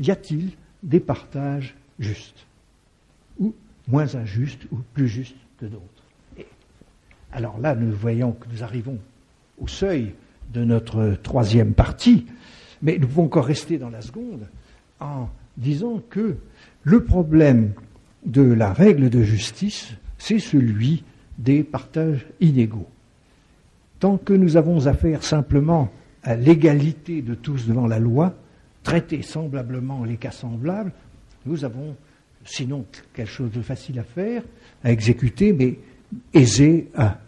y a-t-il des partages justes, ou moins injustes, ou plus justes que d'autres? Et alors là, nous voyons que nous arrivons au seuil de notre troisième partie, mais nous pouvons encore rester dans la seconde en disant que le problème de la règle de justice, c'est celui des partages inégaux. Tant que nous avons affaire simplement à l'égalité de tous devant la loi, traiter semblablement les cas semblables, nous avons, sinon quelque chose de facile à faire, à exécuter, mais aisé à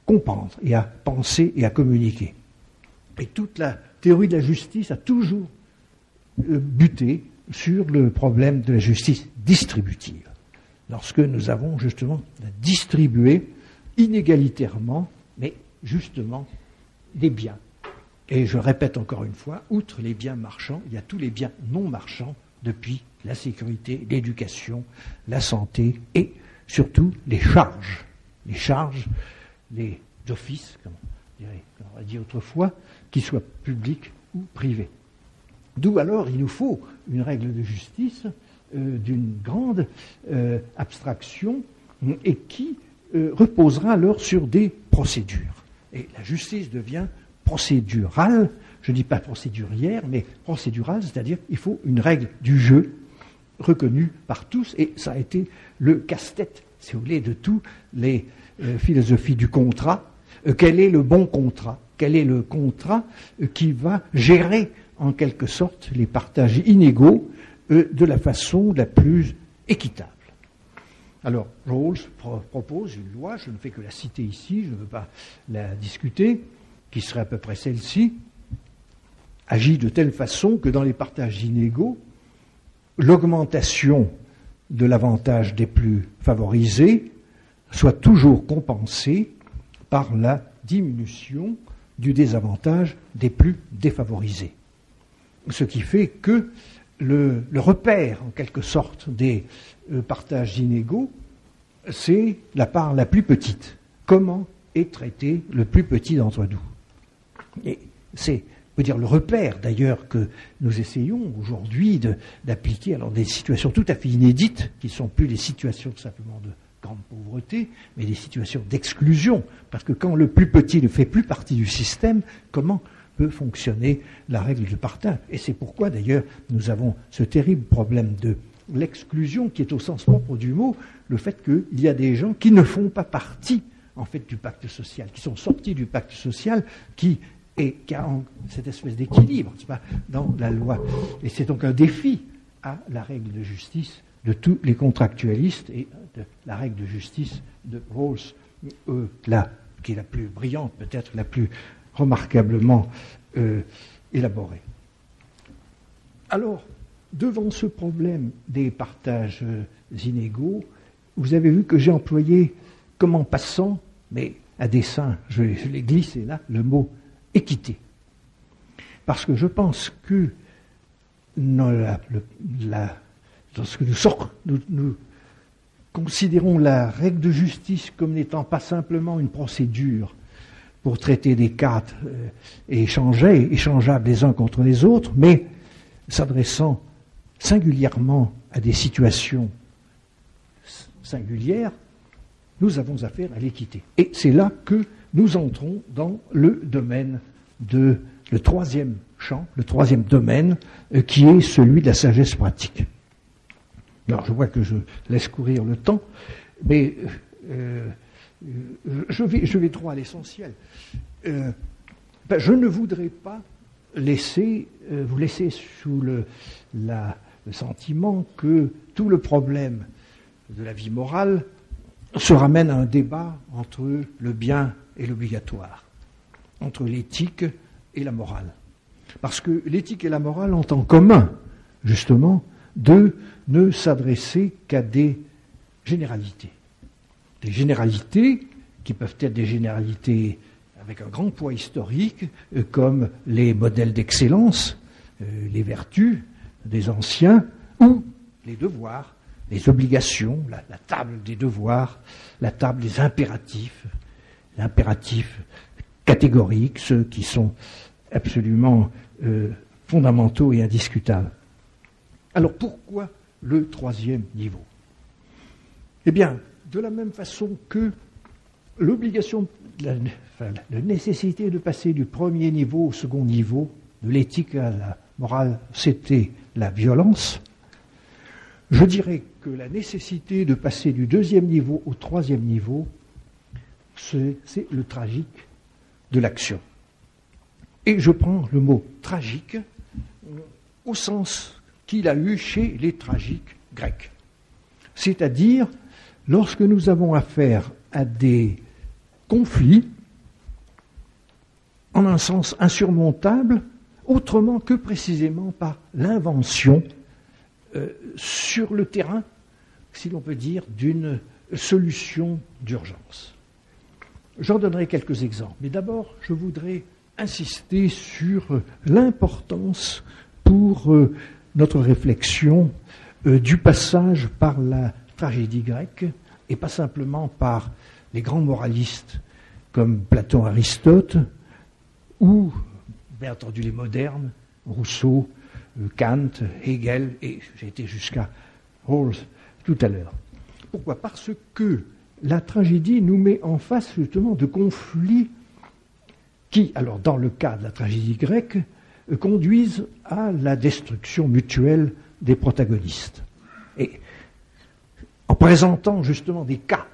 comprendre et à penser et à communiquer. Et toute la théorie de la justice a toujours buté sur le problème de la justice distributive. Lorsque nous avons justement distribué inégalitairement, mais justement, des biens. Et je répète encore une fois, outre les biens marchands, il y a tous les biens non marchands depuis la sécurité, l'éducation, la santé et surtout les charges. Les charges, les offices, comme on a dit autrefois, qu'ils soient publics ou privés. D'où alors il nous faut une règle de justice d'une grande abstraction et qui reposera alors sur des procédures. Et la justice devient procédurale, je ne dis pas procédurière, mais procédurale, c'est-à-dire qu'il faut une règle du jeu reconnue par tous, et ça a été le casse-tête, si vous voulez, de toutes les philosophies du contrat. Quel est le bon contrat? Quel est le contrat qui va gérer en quelque sorte les partages inégaux de la façon la plus équitable? Alors, Rawls propose une loi, je ne fais que la citer ici, je ne veux pas la discuter, qui serait à peu près celle-ci, agit de telle façon que dans les partages inégaux, l'augmentation de l'avantage des plus favorisés soit toujours compensée par la diminution du désavantage des plus défavorisés. Ce qui fait que le repère, en quelque sorte, des partages inégaux, c'est la part la plus petite. Comment est traité le plus petit d'entre nous? Et c'est, on peut dire, le repère, d'ailleurs, que nous essayons aujourd'hui d'appliquer alors des situations tout à fait inédites, qui ne sont plus des situations simplement de grande pauvreté, mais des situations d'exclusion. Parce que quand le plus petit ne fait plus partie du système, comment peut fonctionner la règle du partage? Et c'est pourquoi, d'ailleurs, nous avons ce terrible problème de l'exclusion, qui est au sens propre du mot, le fait qu'il y a des gens qui ne font pas partie, en fait, du pacte social, qui sont sortis du pacte social, qui a cette espèce d'équilibre, c'est pas, dans la loi. Et c'est donc un défi à la règle de justice de tous les contractualistes et de la règle de justice de Rawls la qui est la plus brillante, peut-être la plus remarquablement élaborée. Alors, devant ce problème des partages inégaux, vous avez vu que j'ai employé, comme en passant, mais à dessein, je l'ai glissé là, le mot équité. Parce que je pense que lorsque nous considérons la règle de justice comme n'étant pas simplement une procédure pour traiter des cas échangeables les uns contre les autres, mais s'adressant singulièrement à des situations singulières, nous avons affaire à l'équité. Et c'est là que nous entrons dans le domaine le troisième champ, le troisième domaine, qui est celui de la sagesse pratique. Alors, je vois que je laisse courir le temps, mais je vais droit à l'essentiel. Je ne voudrais pas vous laisser sous le sentiment que tout le problème de la vie morale se ramène à un débat entre le bien et l'obligatoire, entre l'éthique et la morale. Parce que l'éthique et la morale ont en commun, justement, de ne s'adresser qu'à des généralités. Des généralités qui peuvent être des généralités avec un grand poids historique, comme les modèles d'excellence, les vertus des anciens, ou les devoirs, les obligations, la table des devoirs, la table des impératifs, l'impératif catégorique, ceux qui sont absolument fondamentaux et indiscutables. Alors pourquoi le troisième niveau? Eh bien, de la même façon que l'obligation, la nécessité de passer du premier niveau au second niveau, de l'éthique à la morale, c'était la violence, je dirais que la nécessité de passer du deuxième niveau au troisième niveau, c'est le tragique de l'action. Et je prends le mot tragique au sens qu'il a eu chez les tragiques grecs. C'est-à-dire, lorsque nous avons affaire à des conflits, en un sens insurmontable, autrement que précisément par l'invention sur le terrain, si l'on peut dire, d'une solution d'urgence. J'en donnerai quelques exemples, mais d'abord, je voudrais insister sur l'importance pour notre réflexion du passage par la tragédie grecque, et pas simplement par les grands moralistes comme Platon, Aristote, ou, bien entendu, les modernes, Rousseau, Kant, Hegel, et j'ai été jusqu'à Rawls tout à l'heure. Pourquoi? Parce que la tragédie nous met en face justement de conflits qui, alors dans le cas de la tragédie grecque, conduisent à la destruction mutuelle des protagonistes. Et en présentant justement des cas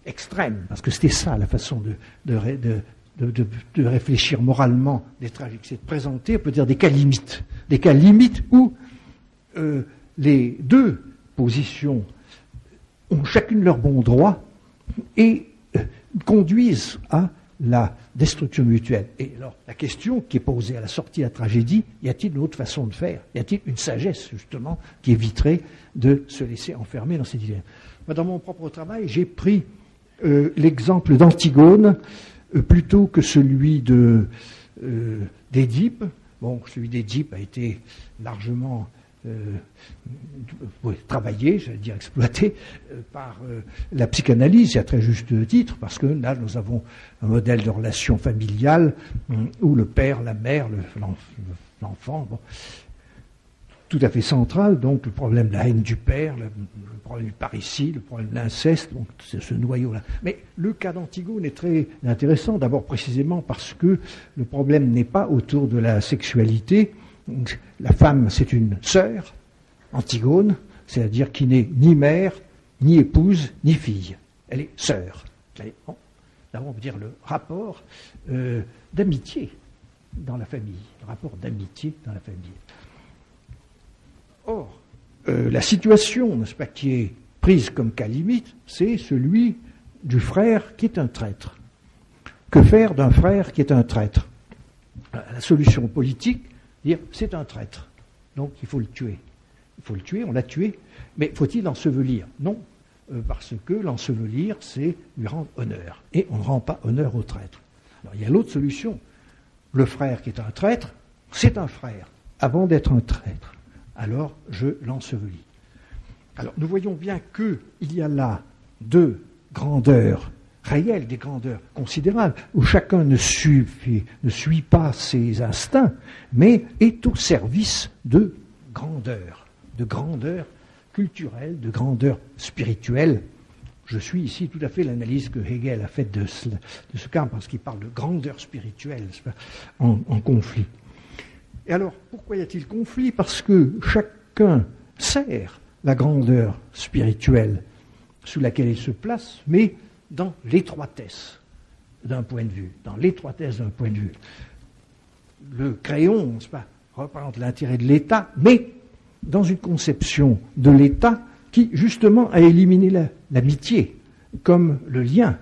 extrêmes, parce que c'était ça la façon de réfléchir moralement des tragiques, c'est de présenter, on peut dire, des cas limites où les deux positions ont chacune leur bon droit et conduisent à la destruction mutuelle. Et alors, la question qui est posée à la sortie de la tragédie, y a-t-il une autre façon de faire? Y a-t-il une sagesse, justement, qui éviterait de se laisser enfermer dans ces dilemmes? Moi, dans mon propre travail, j'ai pris l'exemple d'Antigone plutôt que celui d'Édipe. Bon, celui d'Édipe a été largement travaillé, j'allais dire exploité, par la psychanalyse, à très juste titre, parce que là, nous avons un modèle de relation familiale où le père, la mère, l'enfant, bon, tout à fait central, donc le problème de la haine du père, le problème du parricide, le problème de l'inceste, donc c'est ce noyau-là. Mais le cas d'Antigone est très intéressant, d'abord précisément parce que le problème n'est pas autour de la sexualité. La femme, c'est une sœur, Antigone, c'est-à-dire qui n'est ni mère, ni épouse, ni fille. Elle est sœur. Bon, là, on peut dire le rapport d'amitié dans la famille. Le rapport d'amitié dans la famille. Or, la situation, n'est-ce pas, qui est prise comme cas limite, c'est celui du frère qui est un traître. Que faire d'un frère qui est un traître? La solution politique, dire c'est un traître, donc il faut le tuer. Il faut le tuer, on l'a tué, mais faut-il l'ensevelir? Non, parce que l'ensevelir, c'est lui rendre honneur. Et on ne rend pas honneur au traître. Alors il y a l'autre solution. Le frère qui est un traître, c'est un frère, avant d'être un traître. Alors je l'ensevelis. Alors nous voyons bien qu'il y a là deux grandeurs réelles, des grandeurs considérables, où chacun ne suit pas ses instincts, mais est au service de grandeur culturelle, de grandeur spirituelle. Je suis ici tout à fait l'analyse que Hegel a faite de ce cas, parce qu'il parle de grandeur spirituelle en conflit. Et alors, pourquoi y a-t-il conflit? Parce que chacun sert la grandeur spirituelle sous laquelle il se place, mais dans l'étroitesse d'un point de vue. Le crayon, n'est-ce pas, représente l'intérêt de l'État, mais dans une conception de l'État qui, justement, a éliminé l'amitié comme le lien,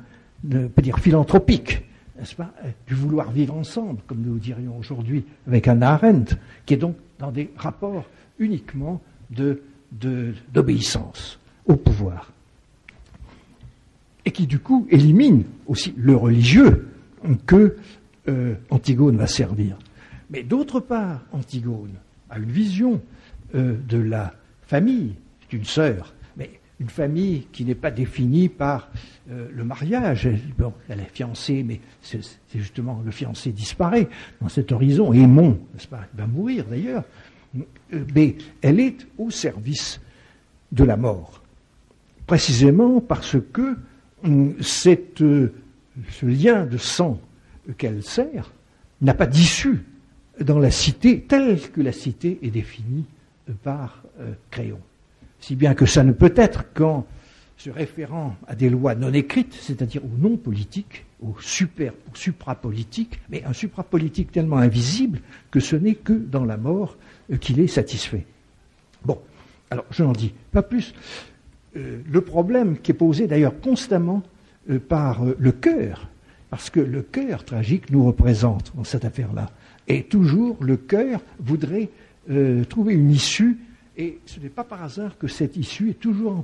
on peut dire philanthropique, n'est-ce pas, du vouloir vivre ensemble, comme nous dirions aujourd'hui avec Hannah Arendt, qui est donc dans des rapports uniquement d'obéissance au pouvoir. Et qui, du coup, élimine aussi le religieux que Antigone va servir. Mais d'autre part, Antigone a une vision de la famille, c'est une sœur, mais une famille qui n'est pas définie par le mariage. Bon, elle est fiancée, mais c'est justement le fiancé disparaît dans cet horizon. Aimon, n'est-ce pas, il va mourir d'ailleurs, mais elle est au service de la mort, précisément parce que ce lien de sang qu'elle sert n'a pas d'issue dans la cité telle que la cité est définie par Créon. Si bien que ça ne peut être qu'en se référant à des lois non écrites, c'est-à-dire aux non politiques, aux suprapolitiques, mais un suprapolitique tellement invisible que ce n'est que dans la mort qu'il est satisfait. Bon, alors je n'en dis pas plus. Le problème qui est posé d'ailleurs constamment par le cœur, parce que le cœur tragique nous représente dans cette affaire-là, et toujours le cœur voudrait trouver une issue, et ce n'est pas par hasard que cette issue est toujours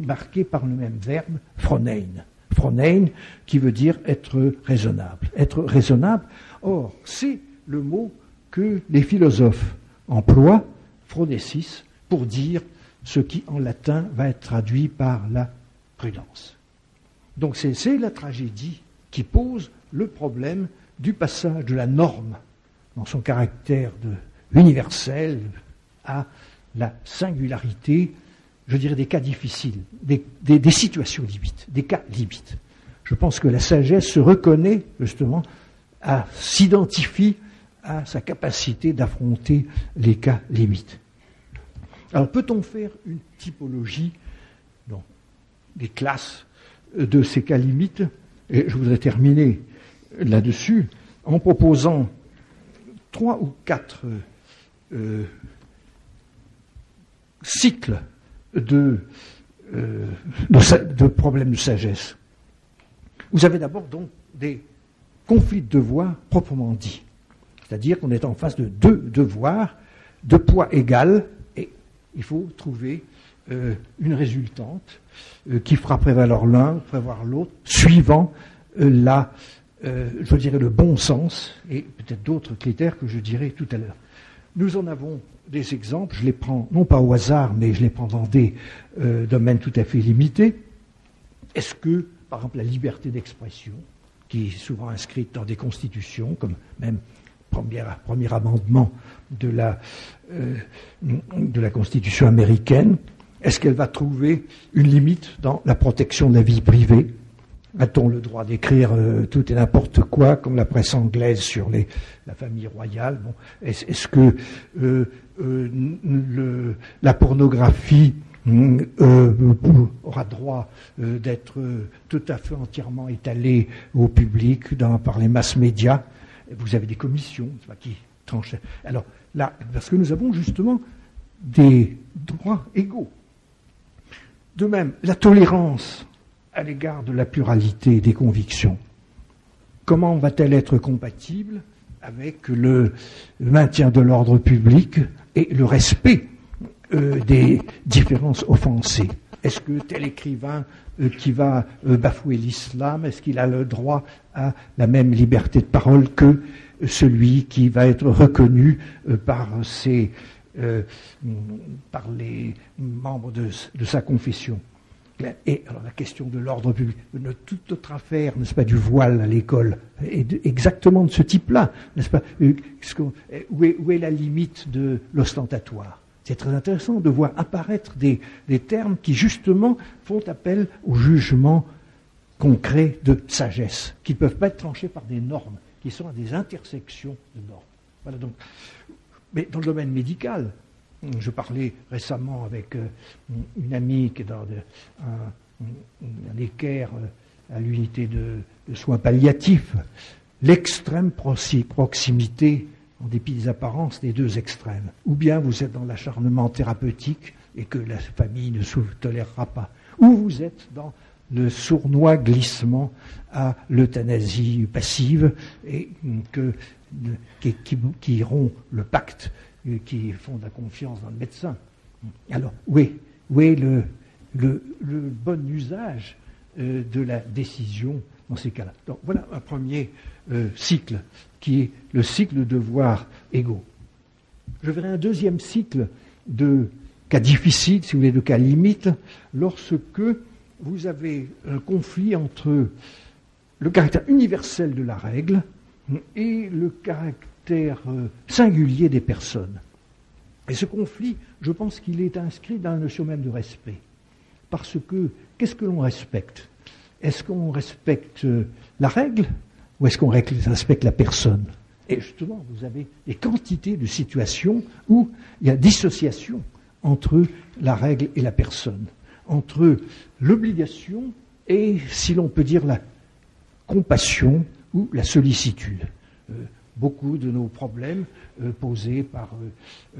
marquée par le même verbe, phronein. Phronein, qui veut dire être raisonnable. Être raisonnable, or, c'est le mot que les philosophes emploient, phronesis, pour dire ce qui en latin va être traduit par la prudence. Donc c'est la tragédie qui pose le problème du passage de la norme dans son caractère universel à la singularité, je dirais des cas difficiles, des situations limites, des cas limites. Je pense que la sagesse se reconnaît justement, s'identifie à sa capacité d'affronter les cas limites. Alors peut-on faire une typologie des classes de ces cas limites? Et je voudrais terminer là-dessus en proposant 3 ou 4 cycles de problèmes de sagesse. Vous avez d'abord donc des conflits de devoirs proprement dits. C'est-à-dire qu'on est en face de 2 devoirs de poids égal et il faut trouver une résultante qui fera prévaloir l'un, prévaloir l'autre, suivant je dirais le bon sens et peut-être d'autres critères que je dirai tout à l'heure. Nous en avons des exemples, je les prends non pas au hasard, mais je les prends dans des domaines tout à fait limités. Est-ce que, par exemple, la liberté d'expression, qui est souvent inscrite dans des constitutions, comme même premier amendement de la Constitution américaine, est-ce qu'elle va trouver une limite dans la protection de la vie privée? A-t-on le droit d'écrire tout et n'importe quoi, comme la presse anglaise sur la famille royale? Bon, est-ce que la pornographie aura droit d'être tout à fait entièrement étalée au public par les masses médias? Vous avez des commissions qui tranchent. Alors là, parce que nous avons justement des droits égaux. De même, la tolérance à l'égard de la pluralité des convictions. comment va-t-elle être compatible avec le maintien de l'ordre public et le respect des différences offensées? Est-ce que tel écrivain qui va bafouer l'islam, est-ce qu'il a le droit à la même liberté de parole que celui qui va être reconnu par les membres de sa confession? Et alors la question de l'ordre public, toute notre affaire, n'est-ce pas, du voile à l'école, est exactement de ce type-là, n'est-ce pas? Où est la limite de l'ostentatoire? C'est très intéressant de voir apparaître des termes qui justement font appel au jugement concret de sagesse, qui ne peuvent pas être tranchés par des normes, qui sont à des intersections de normes. Voilà donc. Mais dans le domaine médical, je parlais récemment avec une amie qui est dans un équerre à l'unité de soins palliatifs, l'extrême proximité, en dépit des apparences, des deux extrêmes. Ou bien vous êtes dans l'acharnement thérapeutique et que la famille ne se tolérera pas, ou vous êtes dans le sournois glissement à l'euthanasie passive et qui rompt le pacte, qui fonde la confiance dans le médecin. Alors, où est le bon usage de la décision dans ces cas-là? Donc, voilà un premier cycle, qui est le cycle de devoirs égaux. Je verrai un deuxième cycle de cas difficiles, si vous voulez, de cas limites, lorsque vous avez un conflit entre le caractère universel de la règle et le caractère singulier des personnes. Et ce conflit, je pense qu'il est inscrit dans la notion même de respect. Parce que, qu'est-ce que l'on respecte? Est-ce qu'on respecte la règle ou est-ce qu'on respecte la personne? Et justement, vous avez des quantités de situations où il y a dissociation entre la règle et la personne, entre l'obligation et, si l'on peut dire, la compassion ou la sollicitude. Beaucoup de nos problèmes posés par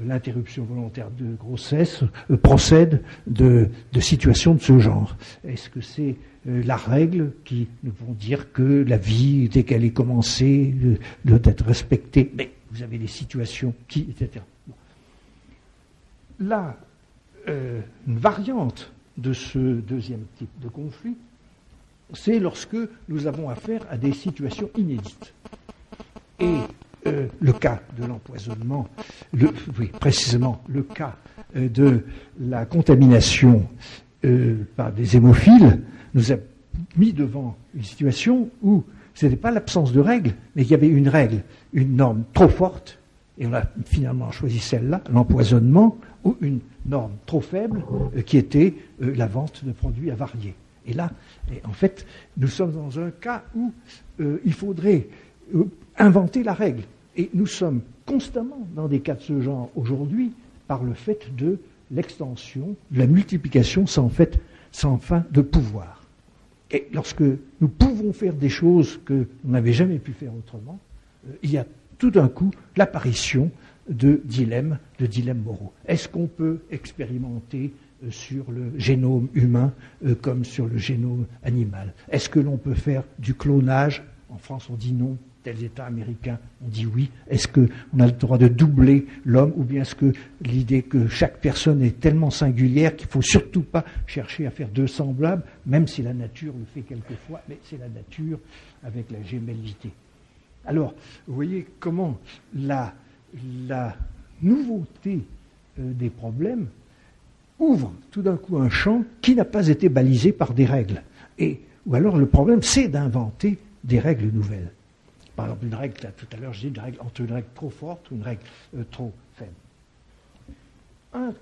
l'interruption volontaire de grossesse procèdent de situations de ce genre. Est-ce que c'est la règle qui nous vont dire que la vie, dès qu'elle est commencée, doit être respectée? Mais vous avez des situations qui, etc. Bon. Là, une variante de ce deuxième type de conflit, c'est lorsque nous avons affaire à des situations inédites. Et le cas de l'empoisonnement, précisément le cas de la contamination par des hémophiles, nous a mis devant une situation où ce n'était pas l'absence de règles, mais qu'il y avait une règle, une norme trop forte, et on a finalement choisi celle-là, l'empoisonnement, ou une norme trop faible, qui était la vente de produits avariés. Et là, en fait, nous sommes dans un cas où il faudrait inventer la règle. Et nous sommes constamment dans des cas de ce genre aujourd'hui par le fait de l'extension, de la multiplication sans fin de pouvoir. Et lorsque nous pouvons faire des choses que nous n'avions jamais pu faire autrement, il y a tout d'un coup l'apparition de dilemmes moraux. Est-ce qu'on peut expérimenter sur le génome humain comme sur le génome animal? Est-ce que l'on peut faire du clonage? En France, on dit non. Tels États américains ont dit oui. Est-ce qu'on a le droit de doubler l'homme, ou bien est-ce que l'idée que chaque personne est tellement singulière qu'il ne faut surtout pas chercher à faire deux semblables, même si la nature le fait quelquefois, mais c'est la nature avec la gémellité. Alors, vous voyez comment la nouveauté des problèmes ouvre tout d'un coup un champ qui n'a pas été balisé par des règles. Ou alors le problème, c'est d'inventer des règles nouvelles. Par exemple, une règle, tout à l'heure, je dis une règle entre une règle trop forte ou une règle trop faible. Un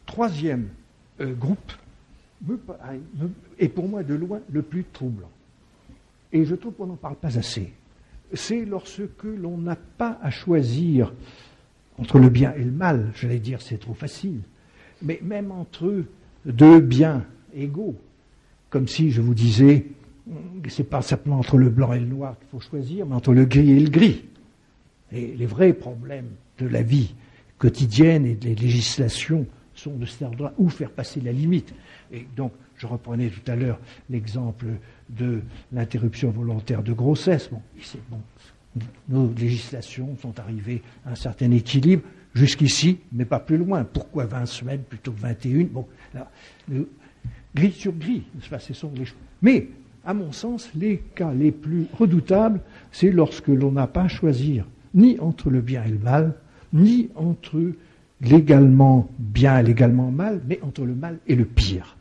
troisième groupe est pour moi de loin le plus troublant. Et je trouve qu'on n'en parle pas assez. C'est lorsque l'on n'a pas à choisir entre le bien et le mal. J'allais dire, c'est trop facile. Mais même entre deux biens égaux, comme si je vous disais, c'est pas simplement entre le blanc et le noir qu'il faut choisir, mais entre le gris et le gris. Et les vrais problèmes de la vie quotidienne et des législations sont de cet ordre-là, ou faire passer la limite. Et donc, je reprenais tout à l'heure l'exemple de l'interruption volontaire de grossesse. Nos législations sont arrivées à un certain équilibre jusqu'ici, mais pas plus loin. Pourquoi 20 semaines plutôt que 21? Bon, là, gris sur gris, ce sont les choses. Mais, à mon sens, les cas les plus redoutables, c'est lorsque l'on n'a pas à choisir ni entre le bien et le mal, ni entre légalement bien et légalement mal, mais entre le mal et le pire.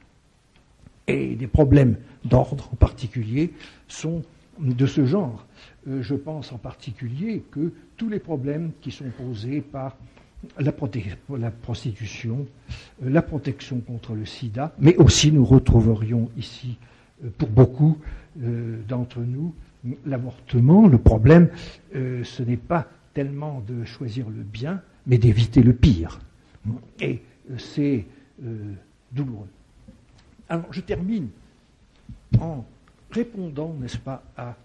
Et des problèmes d'ordre en particulier sont de ce genre. Je pense en particulier que tous les problèmes qui sont posés par la prostitution, la protection contre le sida, mais aussi nous retrouverions ici, pour beaucoup d'entre nous, l'avortement. Le problème, ce n'est pas tellement de choisir le bien, mais d'éviter le pire. Et c'est douloureux. Alors, je termine en répondant, n'est-ce pas, à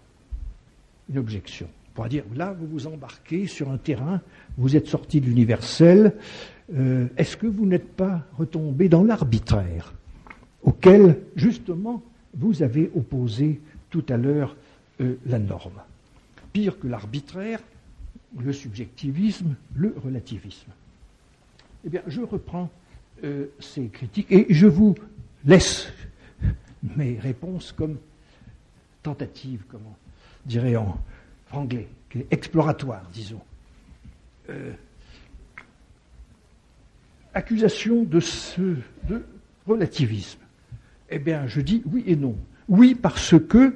une objection. On pourra dire, là, vous vous embarquez sur un terrain, vous êtes sorti de l'universel, est-ce que vous n'êtes pas retombé dans l'arbitraire, auquel, justement, vous avez opposé tout à l'heure la norme? Pire que l'arbitraire, le subjectivisme, le relativisme. Eh bien, je reprends ces critiques et je vous laisse mes réponses comme tentatives, comme on dirait en anglais, exploratoires, disons. Accusation de relativisme. Eh bien, je dis oui et non. Oui, parce que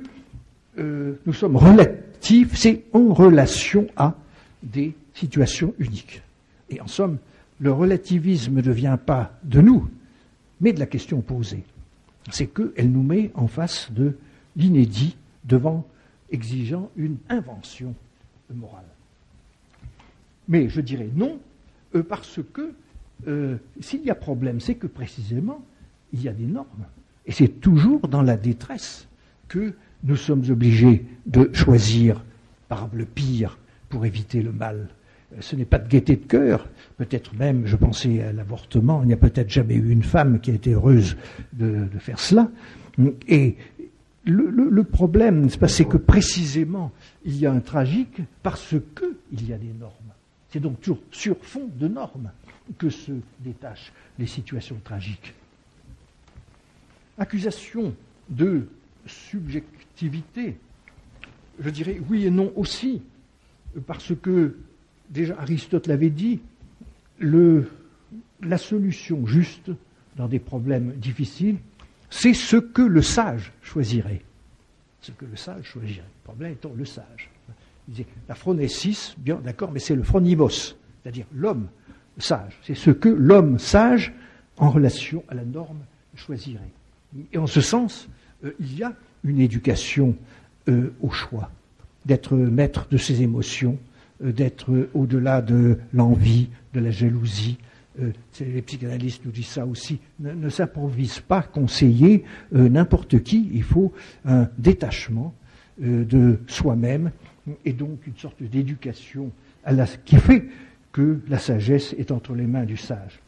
nous sommes relatifs, c'est en relation à des situations uniques. Et en somme, le relativisme ne vient pas de nous, mais de la question posée. C'est qu'elle nous met en face de l'inédit, exigeant une invention morale. Mais je dirais non, parce que s'il y a problème, c'est que précisément, il y a des normes. Et c'est toujours dans la détresse que nous sommes obligés de choisir par le pire pour éviter le mal. Ce n'est pas de gaieté de cœur, peut-être même, je pensais à l'avortement, il n'y a peut-être jamais eu une femme qui a été heureuse de faire cela. Et le problème, c'est que précisément, il y a un tragique parce qu'il y a des normes. C'est donc toujours sur fond de normes que se détachent les situations tragiques. Accusation de subjectivité, je dirais oui et non aussi, parce que, déjà Aristote l'avait dit, la solution juste dans des problèmes difficiles, c'est ce que le sage choisirait. Ce que le sage choisirait. Le problème étant le sage. Il disait, la phronésis, bien d'accord, mais c'est le phronimos, c'est-à-dire l'homme sage. C'est ce que l'homme sage, en relation à la norme, choisirait. Et en ce sens, il y a une éducation au choix, d'être maître de ses émotions, d'être au-delà de l'envie, de la jalousie. Les psychanalystes nous disent ça aussi. Ne s'improvisent pas conseiller n'importe qui. Il faut un détachement de soi-même et donc une sorte d'éducation qui fait que la sagesse est entre les mains du sage.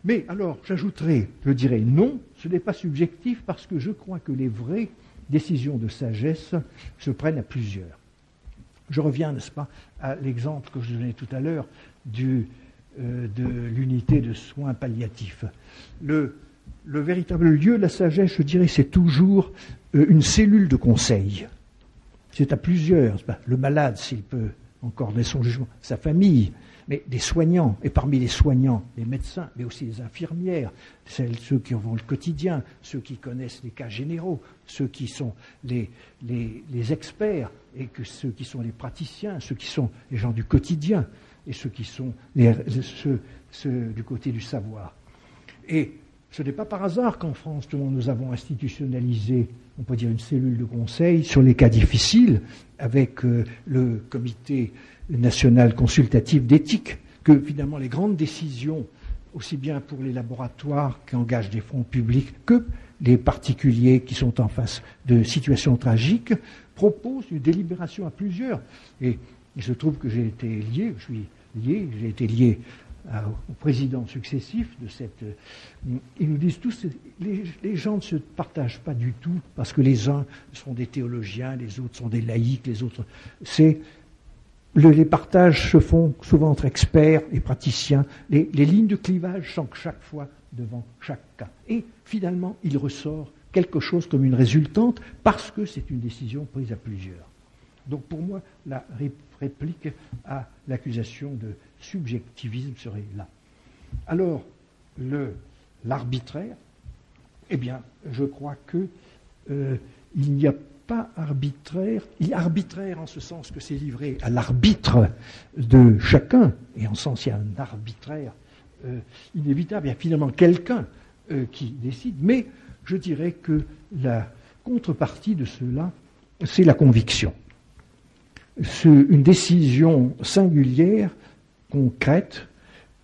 Mais alors, j'ajouterai, je dirais non, ce n'est pas subjectif parce que je crois que les vraies décisions de sagesse se prennent à plusieurs. Je reviens, n'est-ce pas, à l'exemple que je donnais tout à l'heure de l'unité de soins palliatifs. Le véritable lieu de la sagesse, je dirais, c'est toujours une cellule de conseil. C'est à plusieurs. Le malade, s'il peut encore donner son jugement, sa famille, mais des soignants, et parmi les soignants, les médecins, mais aussi les infirmières, ceux qui vont le quotidien, ceux qui connaissent les cas généraux, ceux qui sont les experts, ceux qui sont les praticiens, ceux qui sont les gens du quotidien, et ceux qui sont ceux du côté du savoir. Et ce n'est pas par hasard qu'en France, nous avons institutionnalisé, on peut dire, une cellule de conseil sur les cas difficiles, avec le comité national consultatif d'éthique, que finalement les grandes décisions, aussi bien pour les laboratoires qui engagent des fonds publics que les particuliers qui sont en face de situations tragiques, proposent une délibération à plusieurs. Et il se trouve que j'ai été lié aux présidents successifs de cette... Ils nous disent tous, les gens ne se partagent pas du tout, parce que les uns sont des théologiens, les autres sont des laïcs, les autres... Les partages se font souvent entre experts et praticiens. Les lignes de clivage sont chaque fois devant chaque cas. Et finalement, il ressort quelque chose comme une résultante, parce que c'est une décision prise à plusieurs. Donc pour moi, la réplique à l'accusation de subjectivisme serait là. Alors, l'arbitraire, eh bien, je crois que il n'y a pas arbitraire, arbitraire en ce sens que c'est livré à l'arbitre de chacun, et en ce sens il y a un arbitraire inévitable, il y a finalement quelqu'un qui décide, mais je dirais que la contrepartie de cela, c'est la conviction. Une décision singulière, concrète,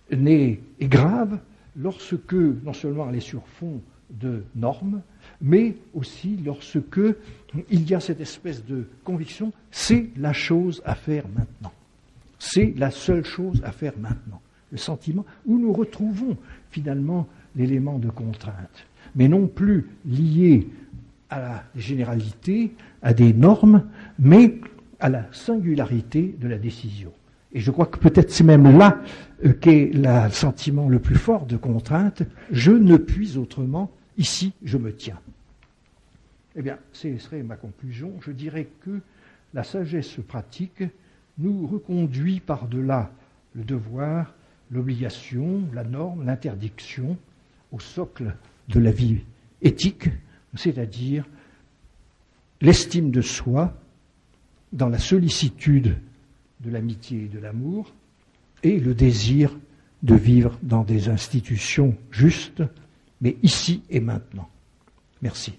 est grave lorsque, non seulement elle est sur fond de normes, mais aussi lorsque il y a cette espèce de conviction, c'est la chose à faire maintenant. C'est la seule chose à faire maintenant. Le sentiment où nous retrouvons finalement l'élément de contrainte, mais non plus lié à la généralité, à des normes, mais à la singularité de la décision. Et je crois que peut-être c'est même là qu'est le sentiment le plus fort de contrainte. Je ne puis autrement, ici je me tiens. Eh bien, ce serait ma conclusion. Je dirais que la sagesse pratique nous reconduit par-delà le devoir, l'obligation, la norme, l'interdiction, au socle de la vie éthique, c'est-à-dire l'estime de soi dans la sollicitude de l'amitié et de l'amour et le désir de vivre dans des institutions justes, mais ici et maintenant. Merci.